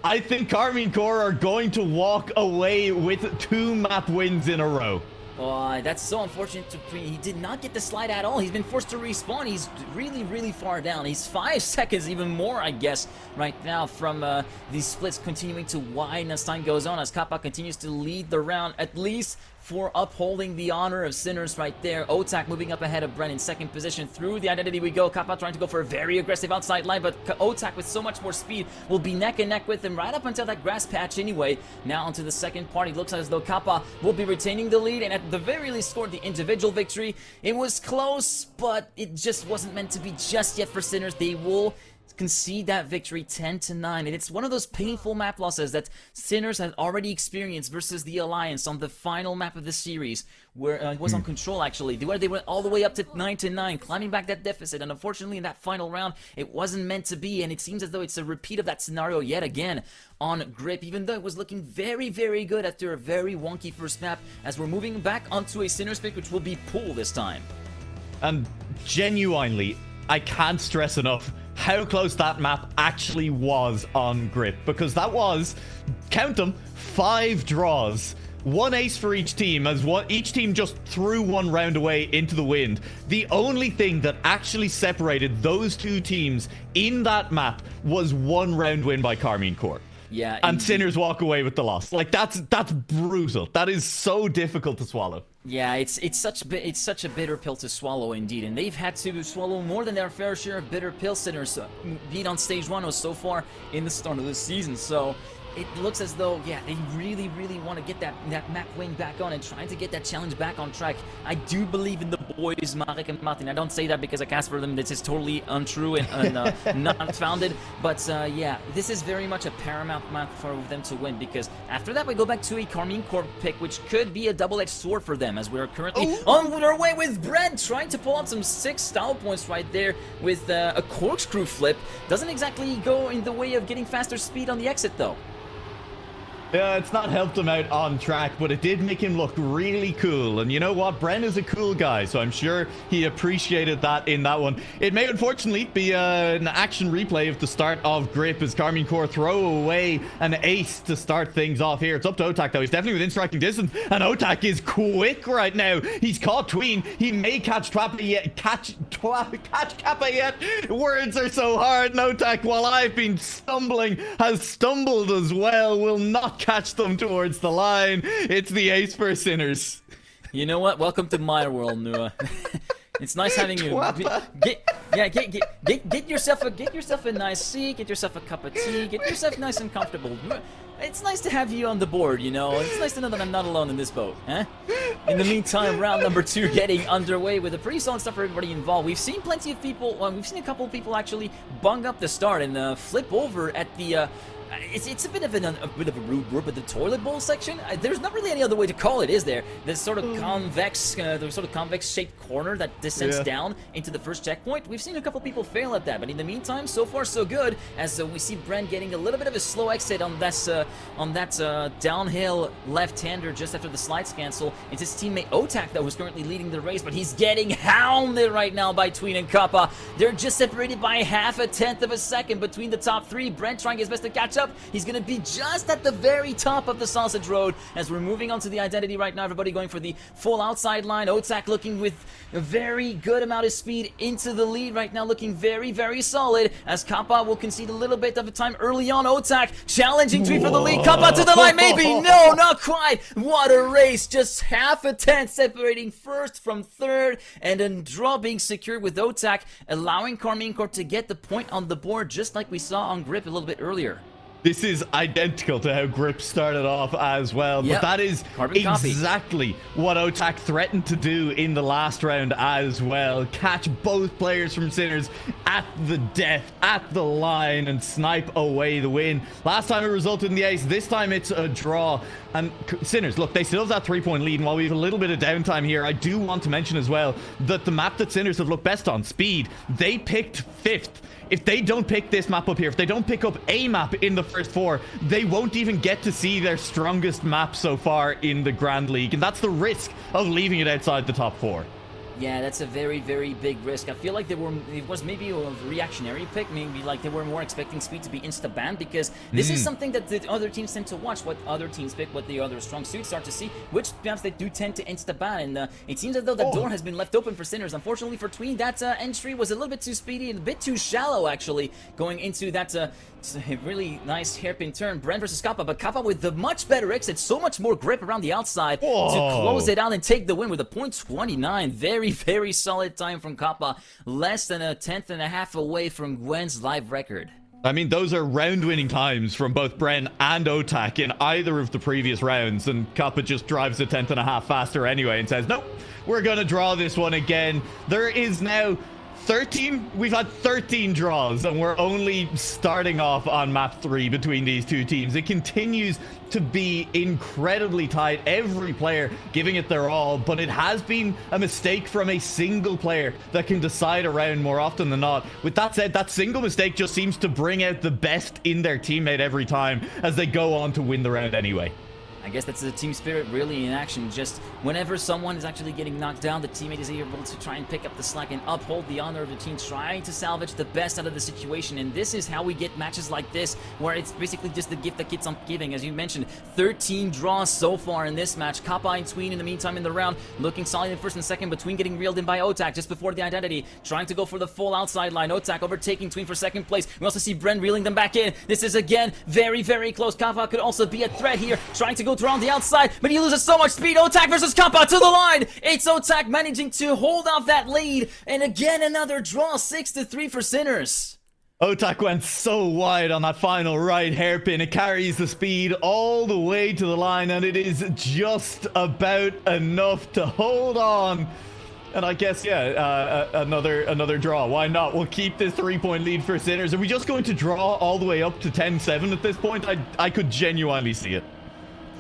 [SPEAKER 1] I think KARMINE CORP are going to walk away with 2 map wins in a row.
[SPEAKER 2] Oh, that's so unfortunate to Tween. He did not get the slide at all. He's been forced to respawn. He's really, really far down. He's 5 seconds, even more, I guess, right now from these splits continuing to widen as time goes on, as Kappa continues to lead the round, at least for upholding the honor of Sinners right there. Otak moving up ahead of Bren in second position. Through the identity we go. Kappa trying to go for a very aggressive outside line, but Otak with so much more speed will be neck and neck with him right up until that grass patch anyway. Now onto the second part. It looks as though Kappa will be retaining the lead and at the very least scored the individual victory. It was close, but it just wasn't meant to be just yet for Sinners. They will concede that victory 10-9, and it's one of those painful map losses that Sinners had already experienced versus the Alliance on the final map of the series, where it was on Control actually, where they went all the way up to 9-9, climbing back that deficit, and unfortunately in that final round it wasn't meant to be, and it seems as though it's a repeat of that scenario yet again on Grip, even though it was looking very, very good after a very wonky first map, as we're moving back onto a Sinners pick, which will be Pool this time.
[SPEAKER 1] And genuinely, I can't stress enough how close that map actually was on Grip, because that was, count them, 5 draws one ace for each team, as each team just threw one round away into the wind. The only thing that actually separated those two teams in that map was one round win by KARMINE CORP.
[SPEAKER 2] Yeah,
[SPEAKER 1] and Sinners walk away with the loss. Like, that's brutal. That is so difficult to swallow.
[SPEAKER 2] Yeah, it's such a bitter pill to swallow indeed, and they've had to swallow more than their fair share of bitter pill. Sinners beat on stage 1 so far in the start of the season, so it looks as though, yeah, they really want to get that map win back on and trying to get that challenge back on track. I do believe in the boys, Marek and Martin. I don't say that because I cast for them. This is totally untrue and not founded. But yeah, this is very much a paramount map for them to win, because after that we go back to a KARMINE CORP pick, which could be a double-edged sword for them, as we're currently on our way with Brent trying to pull out some 6 style points right there with a corkscrew flip. Doesn't exactly go in the way of getting faster speed on the exit though.
[SPEAKER 1] Yeah, it's not helped him out on track, but it did make him look really cool. And you know what? Bren is a cool guy, so I'm sure he appreciated that in that one. It may unfortunately be an action replay of the start of Grip as KARMINE CORP throw away an ace to start things off here. It's up to Otak, though. He's definitely within striking distance, and Otak is quick right now. He's caught Tween. He may catch Kappa yet. Catch Kappa yet. Words are so hard. And Otak, while I've been stumbling, has stumbled as well. Will not catch them towards the line. It's the ace for Sinners.
[SPEAKER 2] You know what? Welcome to my world, Nua. It's nice having you. Get yourself a nice seat. Get yourself a cup of tea. Get yourself nice and comfortable. It's nice to have you on the board, you know. It's nice to know that I'm not alone in this boat, huh? In the meantime, round number 2 getting underway with a pretty solid stuff for everybody involved. We've seen plenty of people. We've seen a couple of people actually bung up the start and flip over at the. It's a bit of a rude word, but the toilet bowl section. There's not really any other way to call it, is there? This sort of convex, shaped corner that descends down into the first checkpoint. We've seen a couple people fail at that, but in the meantime, so far so good. As we see Brent getting a little bit of a slow exit on that downhill left-hander just after the slides cancel. It's his teammate Otak that was currently leading the race, but he's getting hounded right now by Tween and Kappa. They're just separated by 0.5 of a second between the top 3. Brent trying his best to catch up. He's gonna be just at the very top of the sausage road as we're moving on to the identity right now. Everybody going for the full outside line. Otak looking with a very good amount of speed into the lead right now, looking very solid, as Kappa will concede a little bit of a time early on. Otak challenging Tween for the lead. Kappa to the line, maybe. No, not quite. What a race. Just 0.5 separating first from third, and a draw being secured with Otak, allowing KARMINE CORP to get the point on the board, just like we saw on Grip a little bit earlier.
[SPEAKER 1] This is identical to how Grip started off as well, but that is exactly what Otak threatened to do in the last round as well. Catch both players from Sinners at the death, at the line, and snipe away the win. Last time it resulted in the ace, this time it's a draw. And Sinners, look, they still have that 3-point lead, and while we have a little bit of downtime here, I do want to mention as well that the map that Sinners have looked best on, Speed, they picked 5th. If they don't pick this map up here, if they don't pick up a map in the first 4, they won't even get to see their strongest map so far in the Grand League. And that's the risk of leaving it outside the top 4.
[SPEAKER 2] Yeah, that's a very big risk. I feel like it was maybe a reactionary pick. Maybe like they were more expecting Speed to be insta-banned, because this is something that the other teams tend to watch, what other teams pick, what the other strong suits start to see, which maps they do tend to insta-ban. And it seems as though that door has been left open for Sinners. Unfortunately for Tween, that entry was a little bit too speedy and a bit too shallow, actually, going into that really nice hairpin turn. Brent versus Kappa, but Kappa with the much better exit, so much more grip around the outside to close it out and take the win with a .29. Very solid time from Kappa. Less than 1/10.5 away from Gwen's live record.
[SPEAKER 1] I mean, those are round-winning times from both Bren and Otak in either of the previous rounds, and Kappa just drives 1/10.5 faster anyway and says, nope, we're gonna draw this one again. There is now 13. We've had 13 draws, and we're only starting off on map 3 between these two teams. It continues to be incredibly tight, every player giving it their all, but it has been a mistake from a single player that can decide a round more often than not. With that said, that single mistake just seems to bring out the best in their teammate every time as they go on to win the round anyway.
[SPEAKER 2] I guess that's the team spirit really in action. Just whenever someone is actually getting knocked down, the teammate is able to try and pick up the slack and uphold the honor of the team, trying to salvage the best out of the situation. And this is how we get matches like this, where it's basically just the gift that keeps on giving. As you mentioned, 13 draws so far in this match. Kappa and Tween in the meantime in the round, looking solid in first and second, but Tween getting reeled in by Otak just before the identity, trying to go for the full outside line. Otak overtaking Tween for second place. We also see Bren reeling them back in. This is again very, very close. Kappa could also be a threat here, trying to go around the outside, but he loses so much speed. Otak versus Kappa to the line. It's Otak managing to hold off that lead, and again another draw, 6-3 for Sinners.
[SPEAKER 1] Otak went so wide on that final right hairpin. It carries the speed all the way to the line, and it is just about enough to hold on. And I guess, yeah, another draw. Why not? We'll keep this 3-point lead for Sinners. Are we just going to draw all the way up to 10-7 at this point? I could genuinely see it.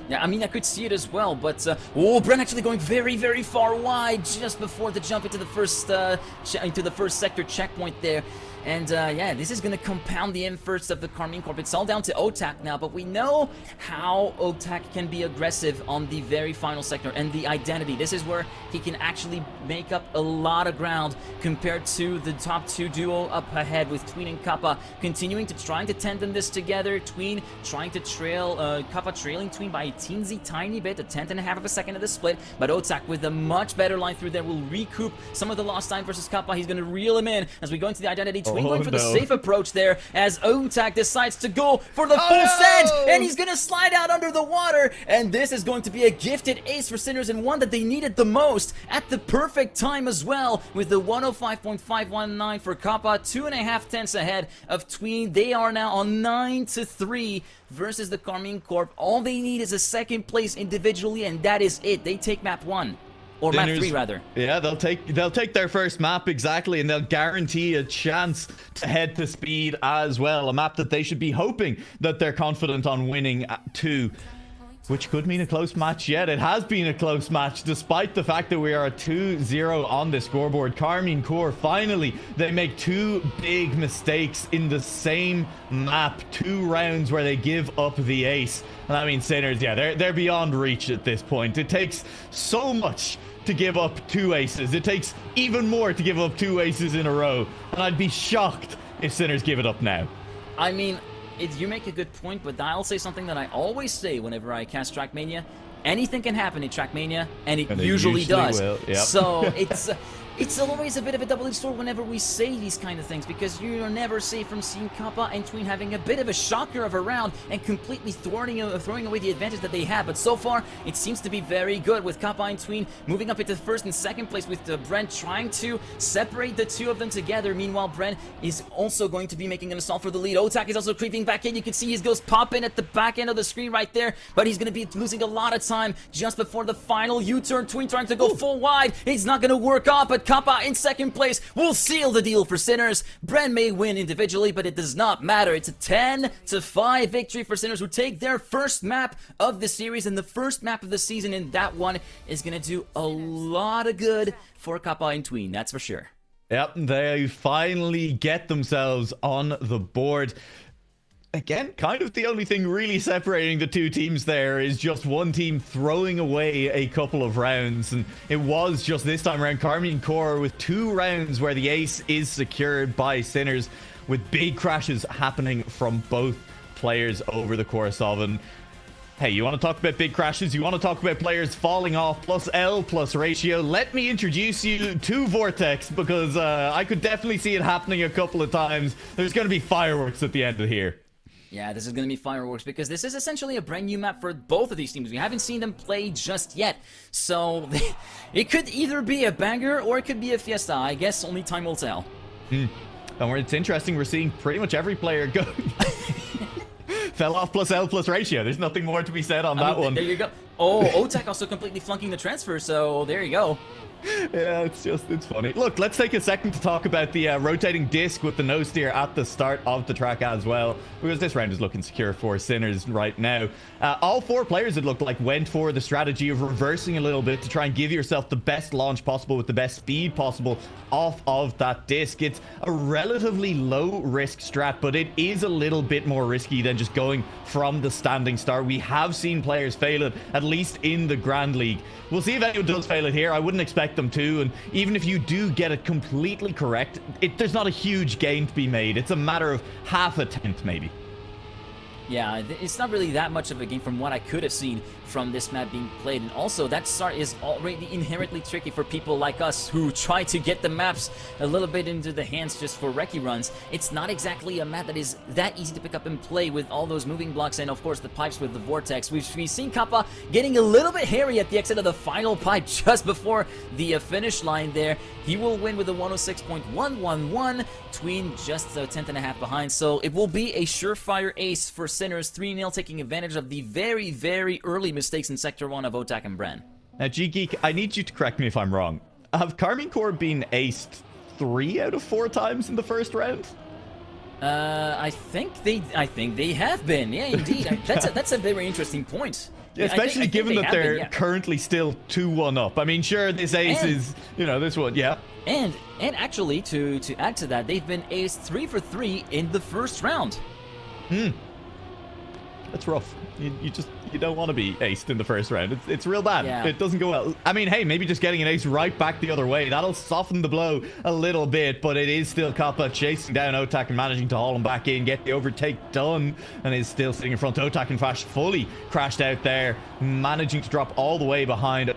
[SPEAKER 2] Yeah, I mean, I could see it as well, but oh, Bren actually going very, very far wide just before the jump into the first sector checkpoint there. And yeah, this is going to compound the efforts of the KARMINE Corp. It's all down to Otak now, but we know how Otak can be aggressive on the very final sector and the identity. This is where he can actually make up a lot of ground compared to the top two duo up ahead with Tween and Kappa continuing to trying to tandem this together. Tween trying to trail, Kappa trailing Tween by a teensy tiny bit, a 1/10.5 of a second of the split, but Otak with a much better line through there will recoup some of the lost time versus Kappa. He's going to reel him in as we go into the identity. Tween going for the safe approach there as Otak decides to go for the full send, and he's going to slide out under the water, and this is going to be a gifted ace for Sinners and one that they needed the most at the perfect time as well, with the 105.519 for Kappa, 2.5 tenths ahead of Tween. They are now on 9-3 versus the KARMINE Corp. All they need is a second place individually, and that is it. They take map 1. Or map 3, rather.
[SPEAKER 1] Yeah, they'll take their first map, exactly, and they'll guarantee a chance to head to speed as well. A map that they should be hoping that they're confident on winning too, which could mean a close match yet. It has been a close match, despite the fact that we are at 2-0 on the scoreboard. KARMINE Corp, finally, they make two big mistakes in the same map. 2 rounds where they give up the ace. And I mean, Sinners, yeah, they're beyond reach at this point. It takes so much to give up 2 aces. It takes even more to give up 2 aces in a row. And I'd be shocked if Sinners give it up now.
[SPEAKER 2] I mean, you make a good point, but I'll say something that I always say whenever I cast Trackmania. Anything can happen in Trackmania, and it usually does.
[SPEAKER 1] Will. Yep.
[SPEAKER 2] So it's always a bit of a double-edged sword whenever we say these kind of things, because you're never safe from seeing Kappa and Tween having a bit of a shocker of a round and completely throwing away the advantage that they have. But so far, it seems to be very good, with Kappa and Tween moving up into first and second place, with Brent trying to separate the two of them together. Meanwhile, Brent is also going to be making an assault for the lead. Otak is also creeping back in. You can see his ghost pop in at the back end of the screen right there, but he's going to be losing a lot of time just before the final U-turn. Tween trying to go full wide. It's not going to work out, but Kappa in second place will seal the deal for Sinners. Bren may win individually, but it does not matter. It's a 10-5 victory for Sinners, who take their first map of the series and the first map of the season, and that one is going to do a lot of good for Kappa and Tween, that's for sure.
[SPEAKER 1] Yep, they finally get themselves on the board. Again, kind of the only thing really separating the two teams there is just one team throwing away a couple of rounds, and it was just this time around KARMINE Corp with 2 rounds where the ace is secured by Sinners, with big crashes happening from both players over the course of. And hey, you want to talk about big crashes? You want to talk about players falling off plus L plus ratio? Let me introduce you to Vortex, because I could definitely see it happening a couple of times. There's going to be fireworks at the end of here.
[SPEAKER 2] Yeah, this is going to be fireworks, because this is essentially a brand new map for both of these teams. We haven't seen them play just yet, so it could either be a banger or it could be a fiesta. I guess only time will tell.
[SPEAKER 1] And it's interesting, we're seeing pretty much every player go fell off plus L plus ratio. There's nothing more to be said on that one.
[SPEAKER 2] There you go. Oh, Otak also completely flunking the transfer, so there you go.
[SPEAKER 1] Yeah, it's funny. Look, let's take a second to talk about the rotating disc with the no steer at the start of the track as well, because this round is looking secure for Sinners right now. All 4 players, it looked like, went for the strategy of reversing a little bit to try and give yourself the best launch possible with the best speed possible off of that disc. It's a relatively low risk strat, but it is a little bit more risky than just going from the standing start. We have seen players fail it, at least in the Grand League. We'll see if anyone does fail it here. I wouldn't expect them to, and even if you do get it completely correct, there's not a huge gain to be made. It's a matter of half a tenth maybe.
[SPEAKER 2] Yeah, it's not really that much of a game from what I could have seen from this map being played. And also, that start is already inherently tricky for people like us who try to get the maps a little bit into the hands just for recce runs. It's not exactly a map that is that easy to pick up and play with all those moving blocks and, of course, the pipes with the vortex. We've seen Kappa getting a little bit hairy at the exit of the final pipe just before the finish line there. He will win with a 106.111, Tween just a tenth and a half behind. So it will be a surefire ace for Sinners, 3-0, taking advantage of the very, very early mistakes in Sector 1 of Otak and Bren.
[SPEAKER 1] Now, G-Geek, I need you to correct me if I'm wrong. Have KARMINE CORP been aced 3 out of 4 times in the first round?
[SPEAKER 2] I think they have been. Yeah, indeed. That's a very interesting point.
[SPEAKER 1] Yeah, especially given that they're currently still 2-1 up. I mean, sure, this ace is, this one, yeah. And
[SPEAKER 2] actually, to add to that, they've been aced 3 for 3 in the first round.
[SPEAKER 1] That's rough. You don't want to be aced in the first round. It's real bad.
[SPEAKER 2] Yeah.
[SPEAKER 1] It doesn't go well. I mean, hey, maybe just getting an ace right back the other way, that'll soften the blow a little bit, but it is still Kappa chasing down Otak and managing to haul him back in, get the overtake done, and is still sitting in front. Otak, in fact, fully crashed out there, managing to drop all the way behind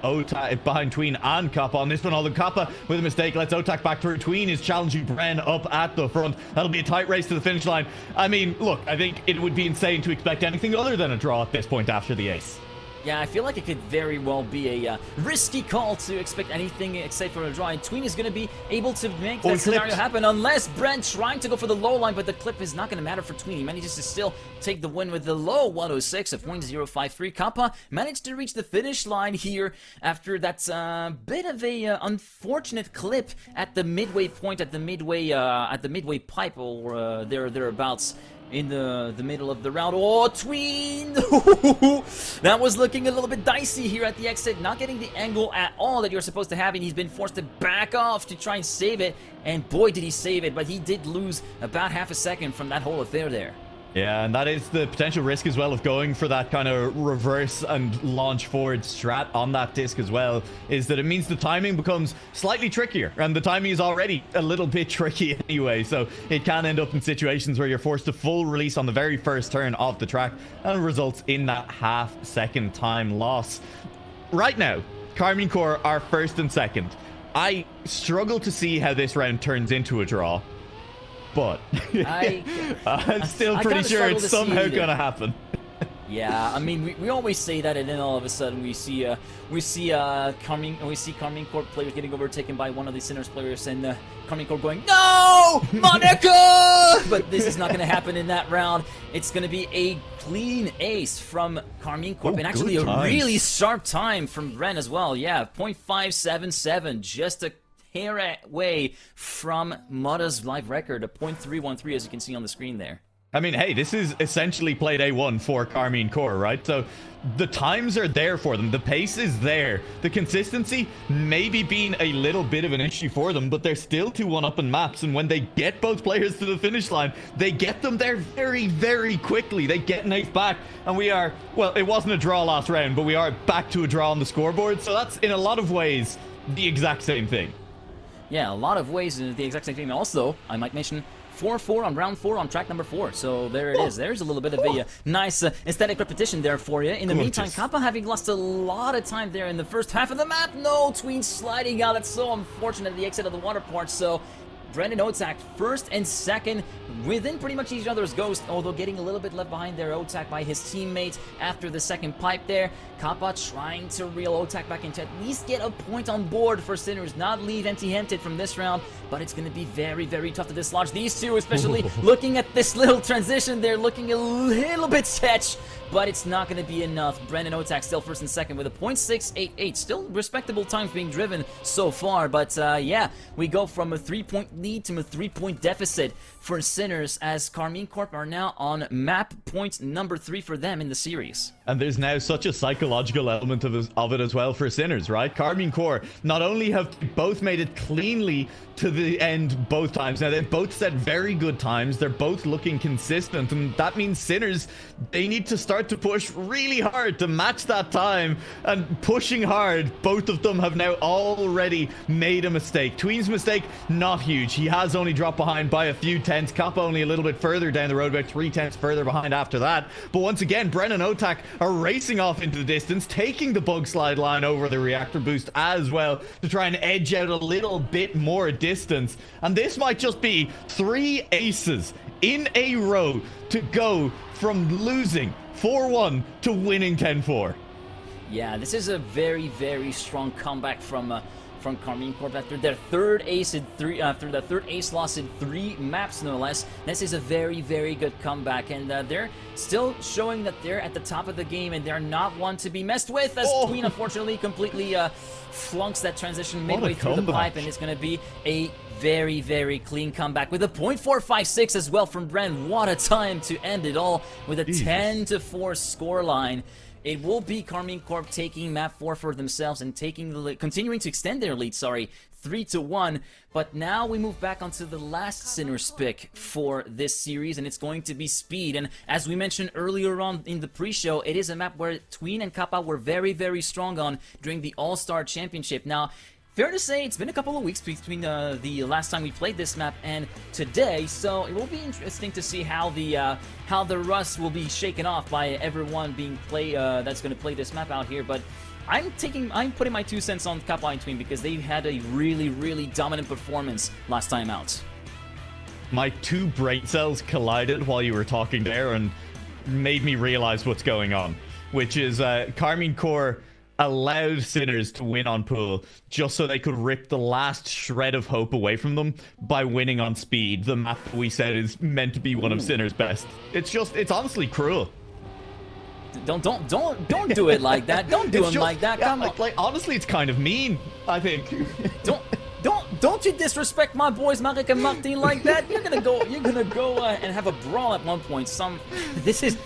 [SPEAKER 1] Tween and Kappa on this one. Although Kappa, with a mistake, lets Otak back through. Tween is challenging Bren up at the front. That'll be a tight race to the finish line. I mean, look, I think it would be insane to expect anything other than a draw at this point after the ace.
[SPEAKER 2] Yeah, I feel like it could very well be a risky call to expect anything except for a draw. And Tween is going to be able to make that scenario happen unless Brent trying to go for the low line, but the clip is not going to matter for Tween. He manages to still take the win with the low 106 of 0.053. Kappa managed to reach the finish line here after that bit of a unfortunate clip at the midway point, at the midway pipe or thereabouts. In the middle of the round. Oh, Tween! That was looking a little bit dicey here at the exit. Not getting the angle at all that you're supposed to have, and he's been forced to back off to try and save it. And boy, did he save it, but he did lose about half a second from that whole affair there.
[SPEAKER 1] Yeah, and that is the potential risk as well of going for that kind of reverse and launch forward strat on that disc as well, is that it means the timing becomes slightly trickier, and the timing is already a little bit tricky anyway, so it can end up in situations where you're forced to full release on the very first turn of the track, and it results in that half-second time loss. Right now, KARMINE CORP are first and second. I struggle to see how this round turns into a draw, but I'm still pretty sure it's somehow gonna happen.
[SPEAKER 2] Yeah, I mean, we always say that, and then all of a sudden we see KARMINE CORP players getting overtaken by one of the Sinners players, and KARMINE CORP going, "No, Monica!" But this is not going to happen in that round. It's going to be a clean ace from KARMINE CORP, and actually a really sharp time from Bren as well. Yeah, 0.577, just a hair away from Mudda's live record, a 0.313, as you can see on the screen there.
[SPEAKER 1] I mean, hey, this is essentially PLAYDAY 1 for KARMINE CORP, right? So the times are there for them. The pace is there. The consistency maybe being a little bit of an issue for them, but they're still 2-1 up in maps. And when they get both players to the finish line, they get them there very, very quickly. They get an ace back, and we are, well, it wasn't a draw last round, but we are back to a draw on the scoreboard. So that's, in a lot of ways, the exact same thing.
[SPEAKER 2] Yeah, a lot of ways the exact same thing. Also, I might mention 4-4 on round 4 on track number 4. So there it is. There's a little bit of a nice aesthetic repetition there for you. In the meantime, Kappa having lost a lot of time there in the first half of the map. No, Tween sliding out. It's so unfortunate at the exit of the water port. So Brennan Otak first and second within pretty much each other's ghost, although getting a little bit left behind there, Otak by his teammate after the second pipe there. Kappa trying to reel Otak back into at least get a point on board for Sinners, not leave empty-handed from this round, but it's going to be very, very tough to dislodge these two, especially looking at this little transition there, looking a little bit sketch, but it's not going to be enough. Brennan Otak still first and second with a .688, still respectable times being driven so far, but yeah, we go from a 3-point lead to a 3-point deficit for Sinners, as KARMINE Corp are now on map point number 3 for them in the series.
[SPEAKER 1] And there's now such a psychological element of it as well for Sinners, right? KARMINE Corp not only have both made it cleanly to the end both times. Now, they've both set very good times. They're both looking consistent, and that means Sinners, they need to start to push really hard to match that time. And pushing hard, both of them have now already made a mistake. Tween's mistake, not huge. He has only dropped behind by a few tenths. Kappa only a little bit further down the road, about 3 tenths further behind after that. But once again, Brennan Otak are racing off into the distance, taking the bug slide line over the reactor boost as well to try and edge out a little bit more distance. And this might just be 3 aces in a row to go from losing 4-1 to winning 10-4.
[SPEAKER 2] Yeah, this is a very, very strong comeback from KARMINE Corp after their third ace in after the third ace loss in 3 maps, no less. This is a very, very good comeback, and they're still showing that they're at the top of the game, and they're not one to be messed with, as Tween unfortunately completely flunks that transition midway through the pipe, and it's going to be a very, very clean comeback with a .456 as well from Bren. What a time to end it all with a 10-4 scoreline. It will be KARMINE Corp taking map 4 for themselves and taking the lead, continuing to extend their lead, 3-1. But now we move back onto the last Sinners pick for this series, and it's going to be Speed. And as we mentioned earlier on in the pre-show, it is a map where Tween and Kappa were very, very strong on during the All-Star Championship. Now, fair to say, it's been a couple of weeks between the last time we played this map and today, so it will be interesting to see how the rust will be shaken off by everyone being that's going to play this map out here. But I'm putting my 2 cents on Kappa and Tween because they had a really, really dominant performance last time out.
[SPEAKER 1] My 2 brain cells collided while you were talking there and made me realize what's going on, which is KARMINE Corp allowed Sinners to win on pool just so they could rip the last shred of hope away from them by winning on Speed, the map that we said is meant to be one of Sinners' best. It's honestly cruel.
[SPEAKER 2] Don't do it like that. Don't do him like that. Come on.
[SPEAKER 1] Like honestly, it's kind of mean, I think.
[SPEAKER 2] Don't you disrespect my boys Marek and Martin like that. You're gonna go and have a brawl at one point. This is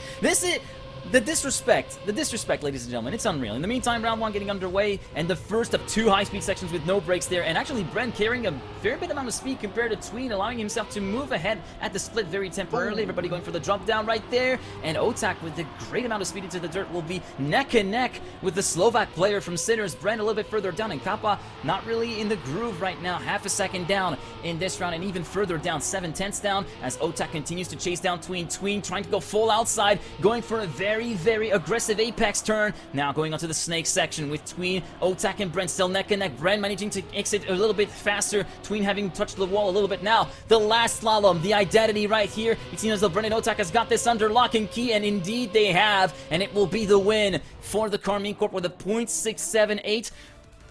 [SPEAKER 2] the disrespect, ladies and gentlemen, it's unreal. In the meantime, round 1 getting underway, and the first of 2 high-speed sections with no breaks there, and actually Bren carrying a fair bit amount of speed compared to Tween, allowing himself to move ahead at the split very temporarily. Everybody going for the drop down right there, and Otak with a great amount of speed into the dirt will be neck and neck with the Slovak player from Sinners. Bren a little bit further down, and Kappa not really in the groove right now, half a second down in this round, and even further down, 7 tenths down, as Otak continues to chase down Tween. Tween trying to go full outside, going for a very, very aggressive apex turn. Now going onto the snake section with Tween, Otak and Bren still neck and neck. Bren managing to exit a little bit faster. Tween having touched the wall a little bit now. The last slalom, the identity right here. It seems as though Bren and Otak has got this under lock and key, and indeed they have. And it will be the win for the KARMINE Corp with a .678.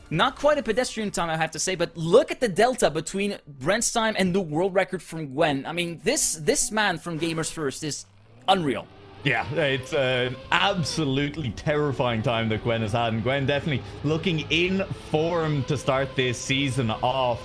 [SPEAKER 2] Not quite a pedestrian time, I have to say, but look at the delta between Brent's time and the world record from Gwen. I mean, this man from Gamers First is unreal.
[SPEAKER 1] Yeah, it's an absolutely terrifying time that Gwen has had, and Gwen definitely looking in form to start this season off.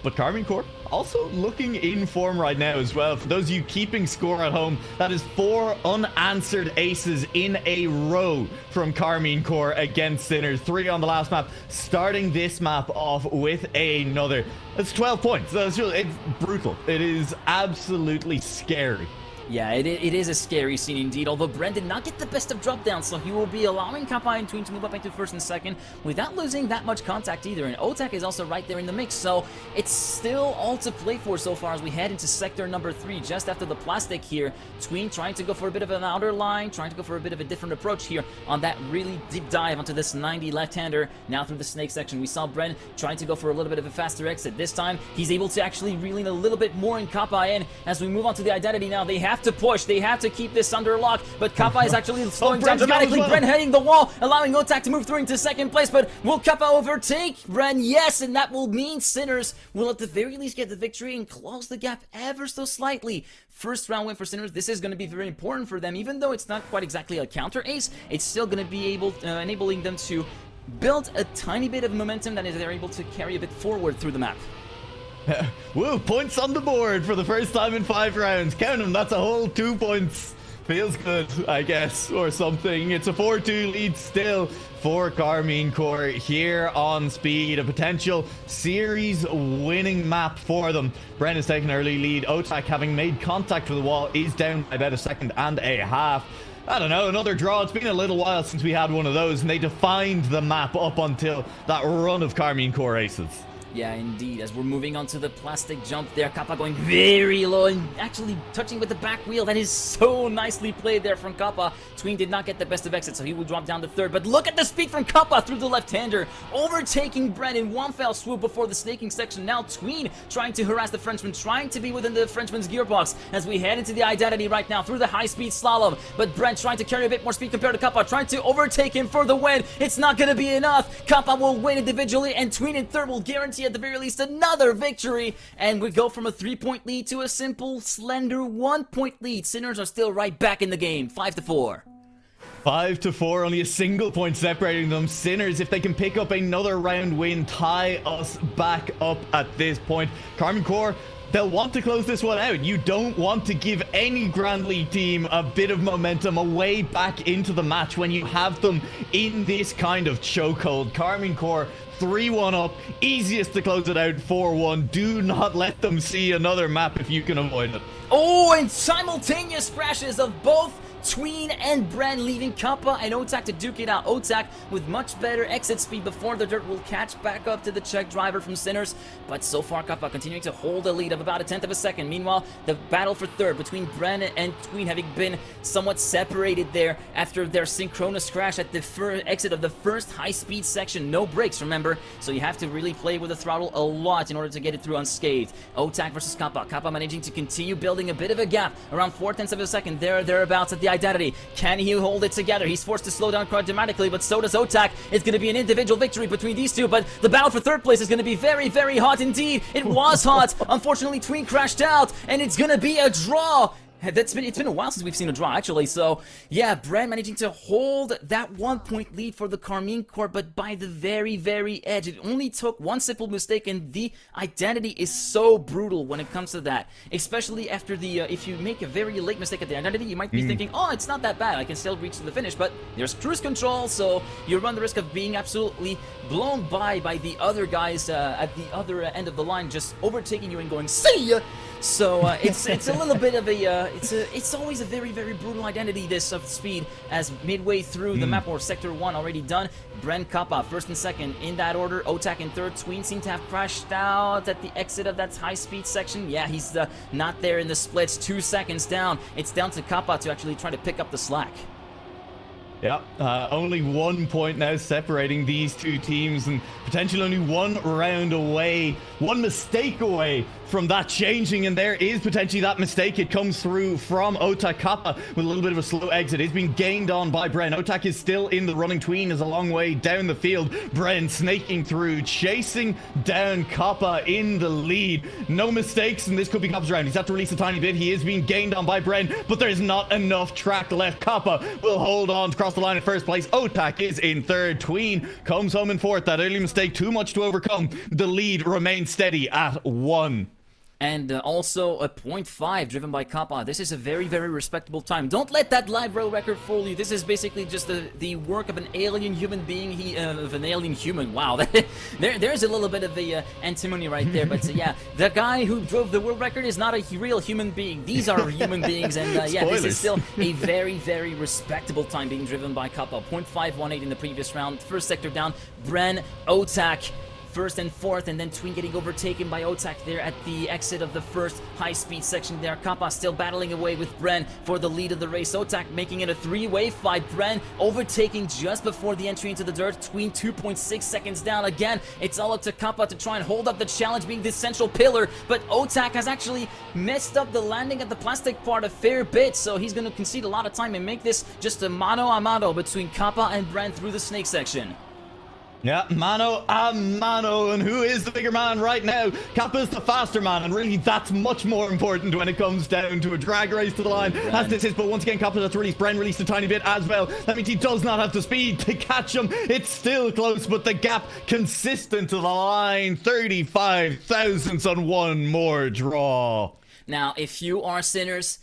[SPEAKER 1] But KARMINE Corp also looking in form right now as well. For those of you keeping score at home, that is 4 unanswered aces in a row from KARMINE Corp against Sinners. 3 on the last map, starting this map off with another. That's 12 points. It's brutal. It is absolutely scary.
[SPEAKER 2] Yeah, it is a scary scene indeed, although Brent did not get the best of drop down, so he will be allowing Kappa and Tween to move up into first and second without losing that much contact either, and Otak is also right there in the mix, so it's still all to play for so far as we head into sector number 3, just after the plastic here. Tween trying to go for a bit of an outer line, trying to go for a bit of a different approach here on that really deep dive onto this 90 left-hander, now through the snake section. We saw Brent trying to go for a little bit of a faster exit. This time, he's able to actually reel in a little bit more in Kappa in. As we move on to the identity now, they have to push, they have to keep this under lock, but Kappa is actually slowing down dramatically. Brent hitting the wall, allowing Otak to move through into second place, but will Kappa overtake Brent? Yes, and that will mean Sinners will at the very least get the victory and close the gap ever so slightly. First round win for Sinners. This is going to be very important for them, even though it's not quite exactly a counter ace. It's still going to be able, enabling them to build a tiny bit of momentum that they're able to carry a bit forward through the map.
[SPEAKER 1] Woo, points on the board for the first time in 5 rounds. Count them, that's a whole 2 points. Feels good, I guess, or something. It's a 4-2 lead still for KARMINE CORP here on Speed. A potential series-winning map for them. Brent is taking an early lead. Otak, having made contact with the wall, is down by about 1.5 seconds. I don't know, another draw. It's been a little while since we had one of those, and they defined the map up until that run of KARMINE CORP aces.
[SPEAKER 2] Yeah, indeed. As we're moving on to the plastic jump there, Kappa going very low and actually touching with the back wheel. That is so nicely played there from Kappa. Tween did not get the best of exit, so he will drop down to third. But look at the speed from Kappa through the left-hander, overtaking Brent in one fell swoop before the snaking section. Now Tween trying to harass the Frenchman, trying to be within the Frenchman's gearbox as we head into the identity right now through the high-speed slalom. But Brent trying to carry a bit more speed compared to Kappa, trying to overtake him for the win. It's not going to be enough. Kappa will win individually, and Tween in third will guarantee at the very least another victory, and we go from a 3-point lead to a simple slender 1-point lead. Sinners are still right back in the game, 5-4.
[SPEAKER 1] 5-4, only a single point separating them. Sinners, if they can pick up another round win, tie us back up at this point. KARMINE CORP, they'll want to close this one out. You don't want to give any Grand League team a bit of momentum away back into the match when you have them in this kind of chokehold. KARMINE CORP 3-1 up, easiest to close it out, 4-1. Do not let them see another map if you can avoid it.
[SPEAKER 2] Oh, and simultaneous crashes of both Tween and Brent, leaving Kappa and Otak to duke it out. Otak with much better exit speed before the dirt will catch back up to the Czech driver from Sinners. But so far, Kappa continuing to hold a lead of about 1/10 of a second. Meanwhile, the battle for third between Brent and Tween having been somewhat separated there after their synchronous crash at the exit of the first high-speed section. No brakes, remember, so you have to really play with the throttle a lot in order to get it through unscathed. Otak versus Kappa. Kappa managing to continue building a bit of a gap, around 0.4 of a second, thereabouts at the identity. Can he hold it together? He's forced to slow down quite dramatically, but so does Otak. It's going to be an individual victory between these two, but the battle for third place is going to be very, very hot indeed. It was hot. Unfortunately, Tween crashed out, and it's going to be a draw. It's been a while since we've seen a draw, actually. So, yeah, Brent managing to hold that 1-point lead for the KARMINE CORP, but by the very, very edge. It only took one simple mistake, and the identity is so brutal when it comes to that. Especially after the, if you make a very late mistake at the identity, you might be thinking, oh, it's not that bad, I can still reach to the finish, but there's cruise control, so you run the risk of being absolutely blown by the other guys at the other end of the line, just overtaking you and going, see ya! So it's a little bit of a it's always a very, very brutal identity, this of speed, as midway through the map, or sector 1 already done. Brent, Kappa first and second in that order. Otak in third. Tween seem to have crashed out at the exit of that high speed section. Yeah, he's not there in the splits. 2 seconds down. It's down to Kappa to actually try to pick up the slack.
[SPEAKER 1] Yeah, only 1 point now separating these two teams, and potentially only 1 round away, 1 mistake away from that changing, and there is potentially that mistake. It comes through from Otak. Kappa with a little bit of a slow exit. It's been gained on by Brent. Otak is still in the running. Tween is a long way down the field. Brent snaking through, chasing down Kappa in the lead. No mistakes, and this could be Kappa's round. He's had to release a tiny bit. He is being gained on by Brent, but there's not enough track left. Kappa will hold on to cross the line in first place. Otak is in third. Tween comes home in fourth. That early mistake, too much to overcome. The lead remains steady at 1.
[SPEAKER 2] And also a 0.5 driven by Kappa. This is a very, very respectable time. Don't let that live row record fool you. This is basically just the work of an alien human being. Wow, there's a little bit of the antimony right there. But yeah, the guy who drove the world record is not a real human being. These are human beings, and yeah, this is still a very, very respectable time being driven by Kappa. 0.518 in the previous round. First sector down. Bren, Otak. First and fourth, and then Tween getting overtaken by Otak there at the exit of the first high-speed section there. Kappa still battling away with Bren for the lead of the race. Otak making it a three-way fight. Bren overtaking just before the entry into the dirt. Tween 2.6 seconds down. Again, it's all up to Kappa to try and hold up the challenge, being the central pillar, but Otak has actually messed up the landing at the plastic part a fair bit, so he's going to concede a lot of time and make this just a mano-a-mano between Kappa and Bren through the snake section.
[SPEAKER 1] Yeah, mano a mano, and who is the bigger man right now? Kappa's the faster man, and really that's much more important when it comes down to a drag race to the line, as this is. But once again, Kappa has to release. Bren released a tiny bit as well. That means he does not have the speed to catch him. It's still close, but the gap consistent to the line. 35 thousandths on one more draw.
[SPEAKER 2] Now, if you are Sinners,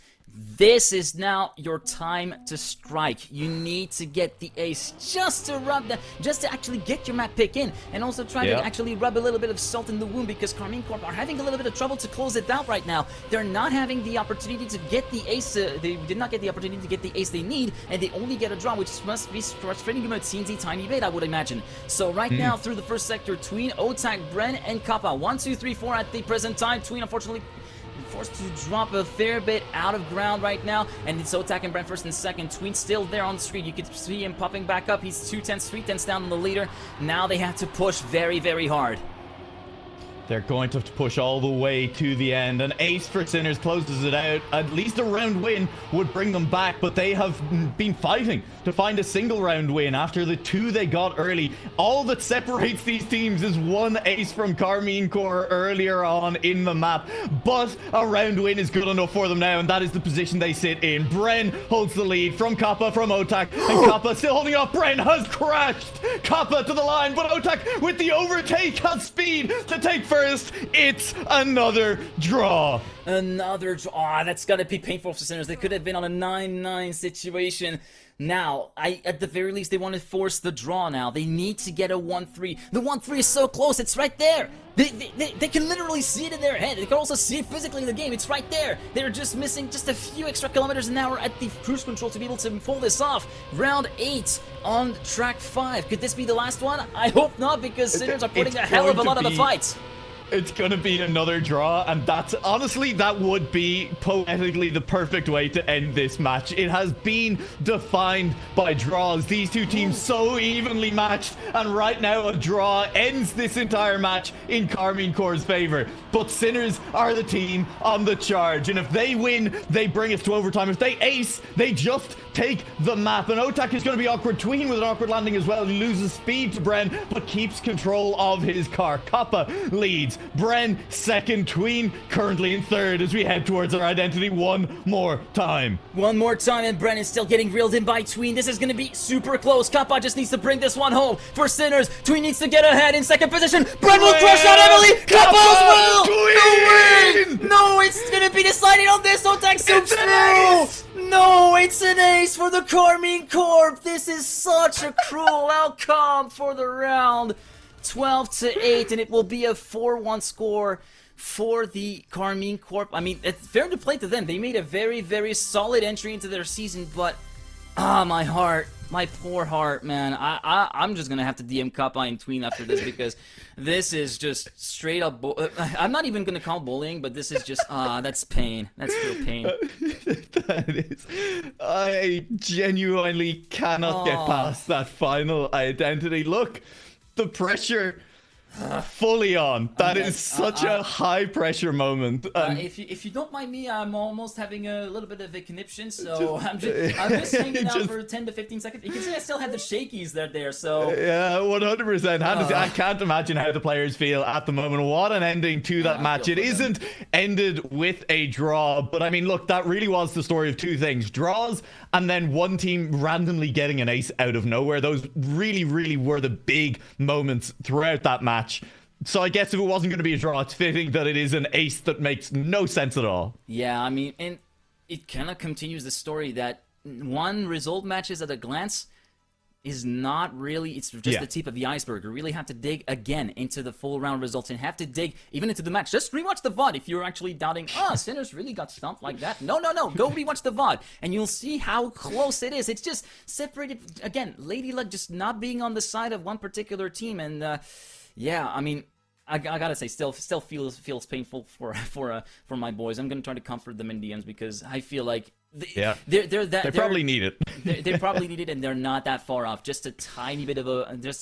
[SPEAKER 2] this is now your time to strike. You need to get the ace just to actually get your map pick in, and also try to actually rub a little bit of salt in the wound, because KARMINE Corp are having a little bit of trouble to close it out right now. They're not having the opportunity to get the ace. They did not get the opportunity to get the ace they need, and they only get a draw, which must be frustrating them a teensy tiny bit, I would imagine. So right now, through the first sector, Tween, Otak, Bren, and Kappa. 1, 2, 3, 4 at the present time. Tween, unfortunately, forced to drop a fair bit out of ground right now, and it's Otak and Bren first and second. Tween still there on the street. You can see him popping back up. He's 2/10, 3/10 down on the leader. Now they have to push very, very hard.
[SPEAKER 1] They're going to push all the way to the end. An ace for Sinners closes it out. At least a round win would bring them back, but they have been fighting to find a single round win after the two they got early. All that separates these teams is one ace from KARMINE Corp earlier on in the map, but a round win is good enough for them now, and that is the position they sit in. Bren holds the lead from Kappa, from Otak, and Kappa still holding off. Bren has crashed Kappa to the line, but Otak with the overtake has speed to take first. It's another draw.
[SPEAKER 2] Another draw. That's gotta be painful for Sinners. They could have been on a 9-9 situation. Now, at the very least, they want to force the draw now. They need to get a 1-3. The 1-3 is so close. It's right there. They can literally see it in their head. They can also see it physically in the game. It's right there. They're just missing just a few extra kilometers an hour at the cruise control to be able to pull this off. Round 8 on track 5. Could this be the last one? I hope not, because Sinners are putting a hell of a lot of the fights.
[SPEAKER 1] It's gonna be another draw, and that's honestly, that would be poetically the perfect way to end this match. It has been defined by draws. These two teams so evenly matched, and right now a draw ends this entire match in KARMINE Corp's favor. But Sinners are the team on the charge, and if they win, they bring us to overtime. If they ace, they just take the map. And Otak is going to be awkward. Tween with an awkward landing as well. He loses speed to Bren, but keeps control of his car. Kappa leads. Bren second. Tween currently in third as we head towards our identity one more time.
[SPEAKER 2] One more time, and Bren is still getting reeled in by Tween. This is going to be super close. Kappa just needs to bring this one home for Sinners. Tween needs to get ahead in second position. Bren will crush out Emily. Kappa as well.
[SPEAKER 1] Tween!
[SPEAKER 2] No, it's going to be decided on this. Otak zooms through. No, it's an ace for the KARMINE Corp. This is such a cruel outcome for the round. 12-8, and it will be a 4-1 score for the KARMINE Corp. I mean, it's fair to play to them. They made a very, very solid entry into their season, but my heart, my poor heart, man. I'm just gonna have to DM Kappa and Tween after this, because this is just straight up. I'm not even gonna call bullying, but this is just that's pain. That's real pain.
[SPEAKER 1] That is. I genuinely cannot get past that final identity. Look, the pressure fully on. That is such a high pressure moment.
[SPEAKER 2] If you don't mind me, I'm almost having a little bit of a conniption, so I'm just hanging out for 10 to 15 seconds. You can see I still have the shakies there, so
[SPEAKER 1] yeah, 100%. I can't imagine how the players feel at the moment. What an ending to that match. It isn't ended with a draw, but I mean, look, that really was the story of two things: draws, and then one team randomly getting an ace out of nowhere. Those really, really were the big moments throughout that match. So I guess if it wasn't going to be a draw, it's fitting that it is an ace that makes no sense at all.
[SPEAKER 2] Yeah, I mean, and it kind of continues the story that one result matches at a glance is not really, it's just the tip of the iceberg. You really have to dig again into the full round results and have to dig even into the match. Just rewatch the VOD if you're actually doubting, Sinners really got stumped like that. No. Go rewatch the VOD and you'll see how close it is. It's just separated, again, Lady Luck just not being on the side of one particular team. And yeah, I mean, I gotta say, still feels painful for my boys. I'm gonna try to comfort them in the ends because I feel like they
[SPEAKER 1] probably need it.
[SPEAKER 2] they probably need it, and they're not that far off. Just a tiny bit of just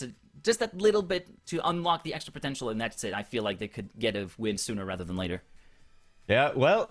[SPEAKER 2] that little bit to unlock the extra potential, and that's it. I feel like they could get a win sooner rather than later.
[SPEAKER 1] Yeah, well,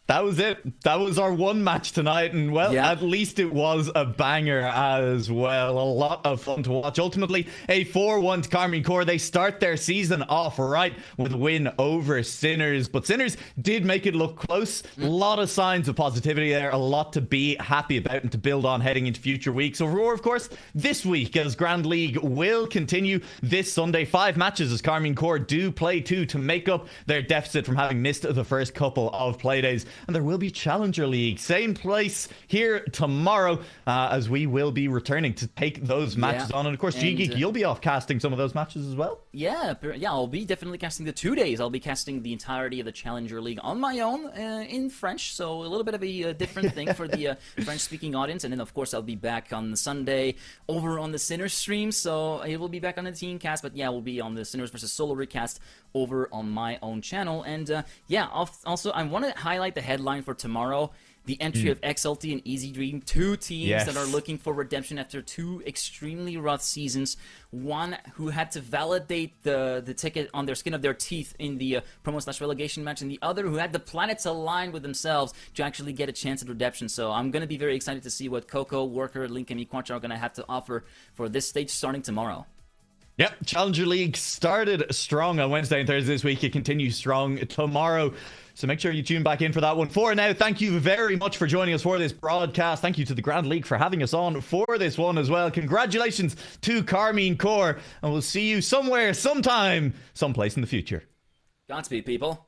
[SPEAKER 1] that was it. That was our one match tonight, and well, at least it was a banger as well. A lot of fun to watch. Ultimately, a 4-1 to KARMINE CORP. They start their season off right with a win over Sinners, but Sinners did make it look close. A lot of signs of positivity there, a lot to be happy about and to build on heading into future weeks. Overall, of course, this week as Grand League will continue this Sunday. 5 matches as KARMINE CORP do play 2 to make up their deficit from having missed the first couple of playdays. And there will be Challenger League, same place here tomorrow, as we will be returning to take those matches on. And of course, G-Geek, you'll be off casting some of those matches as well. Yeah,
[SPEAKER 2] I'll be definitely casting the 2 days. I'll be casting the entirety of the Challenger League on my own in French, so a little bit of a different thing for the French-speaking audience. And then, of course, I'll be back on the Sunday over on the Sinners stream, so it will be back on the team cast, but yeah, we'll be on the Sinners versus Solo recast over on my own channel. And also, I want to highlight the headline for tomorrow, the entry of XLT and Easy Dream, 2 teams that are looking for redemption after 2 extremely rough seasons. One who had to validate the ticket on their skin of their teeth in the promo/relegation match, and the other who had the planets aligned with themselves to actually get a chance at redemption. So I'm going to be very excited to see what Coco, Worker, Link, and Miquancha are going to have to offer for this stage starting tomorrow.
[SPEAKER 1] Yep, Challenger League started strong on Wednesday and Thursday this week. It continues strong tomorrow. So make sure you tune back in for that one. For now, thank you very much for joining us for this broadcast. Thank you to the Grand League for having us on for this one as well. Congratulations to KARMINE CORP. And we'll see you somewhere, sometime, someplace in the future.
[SPEAKER 2] Godspeed, people.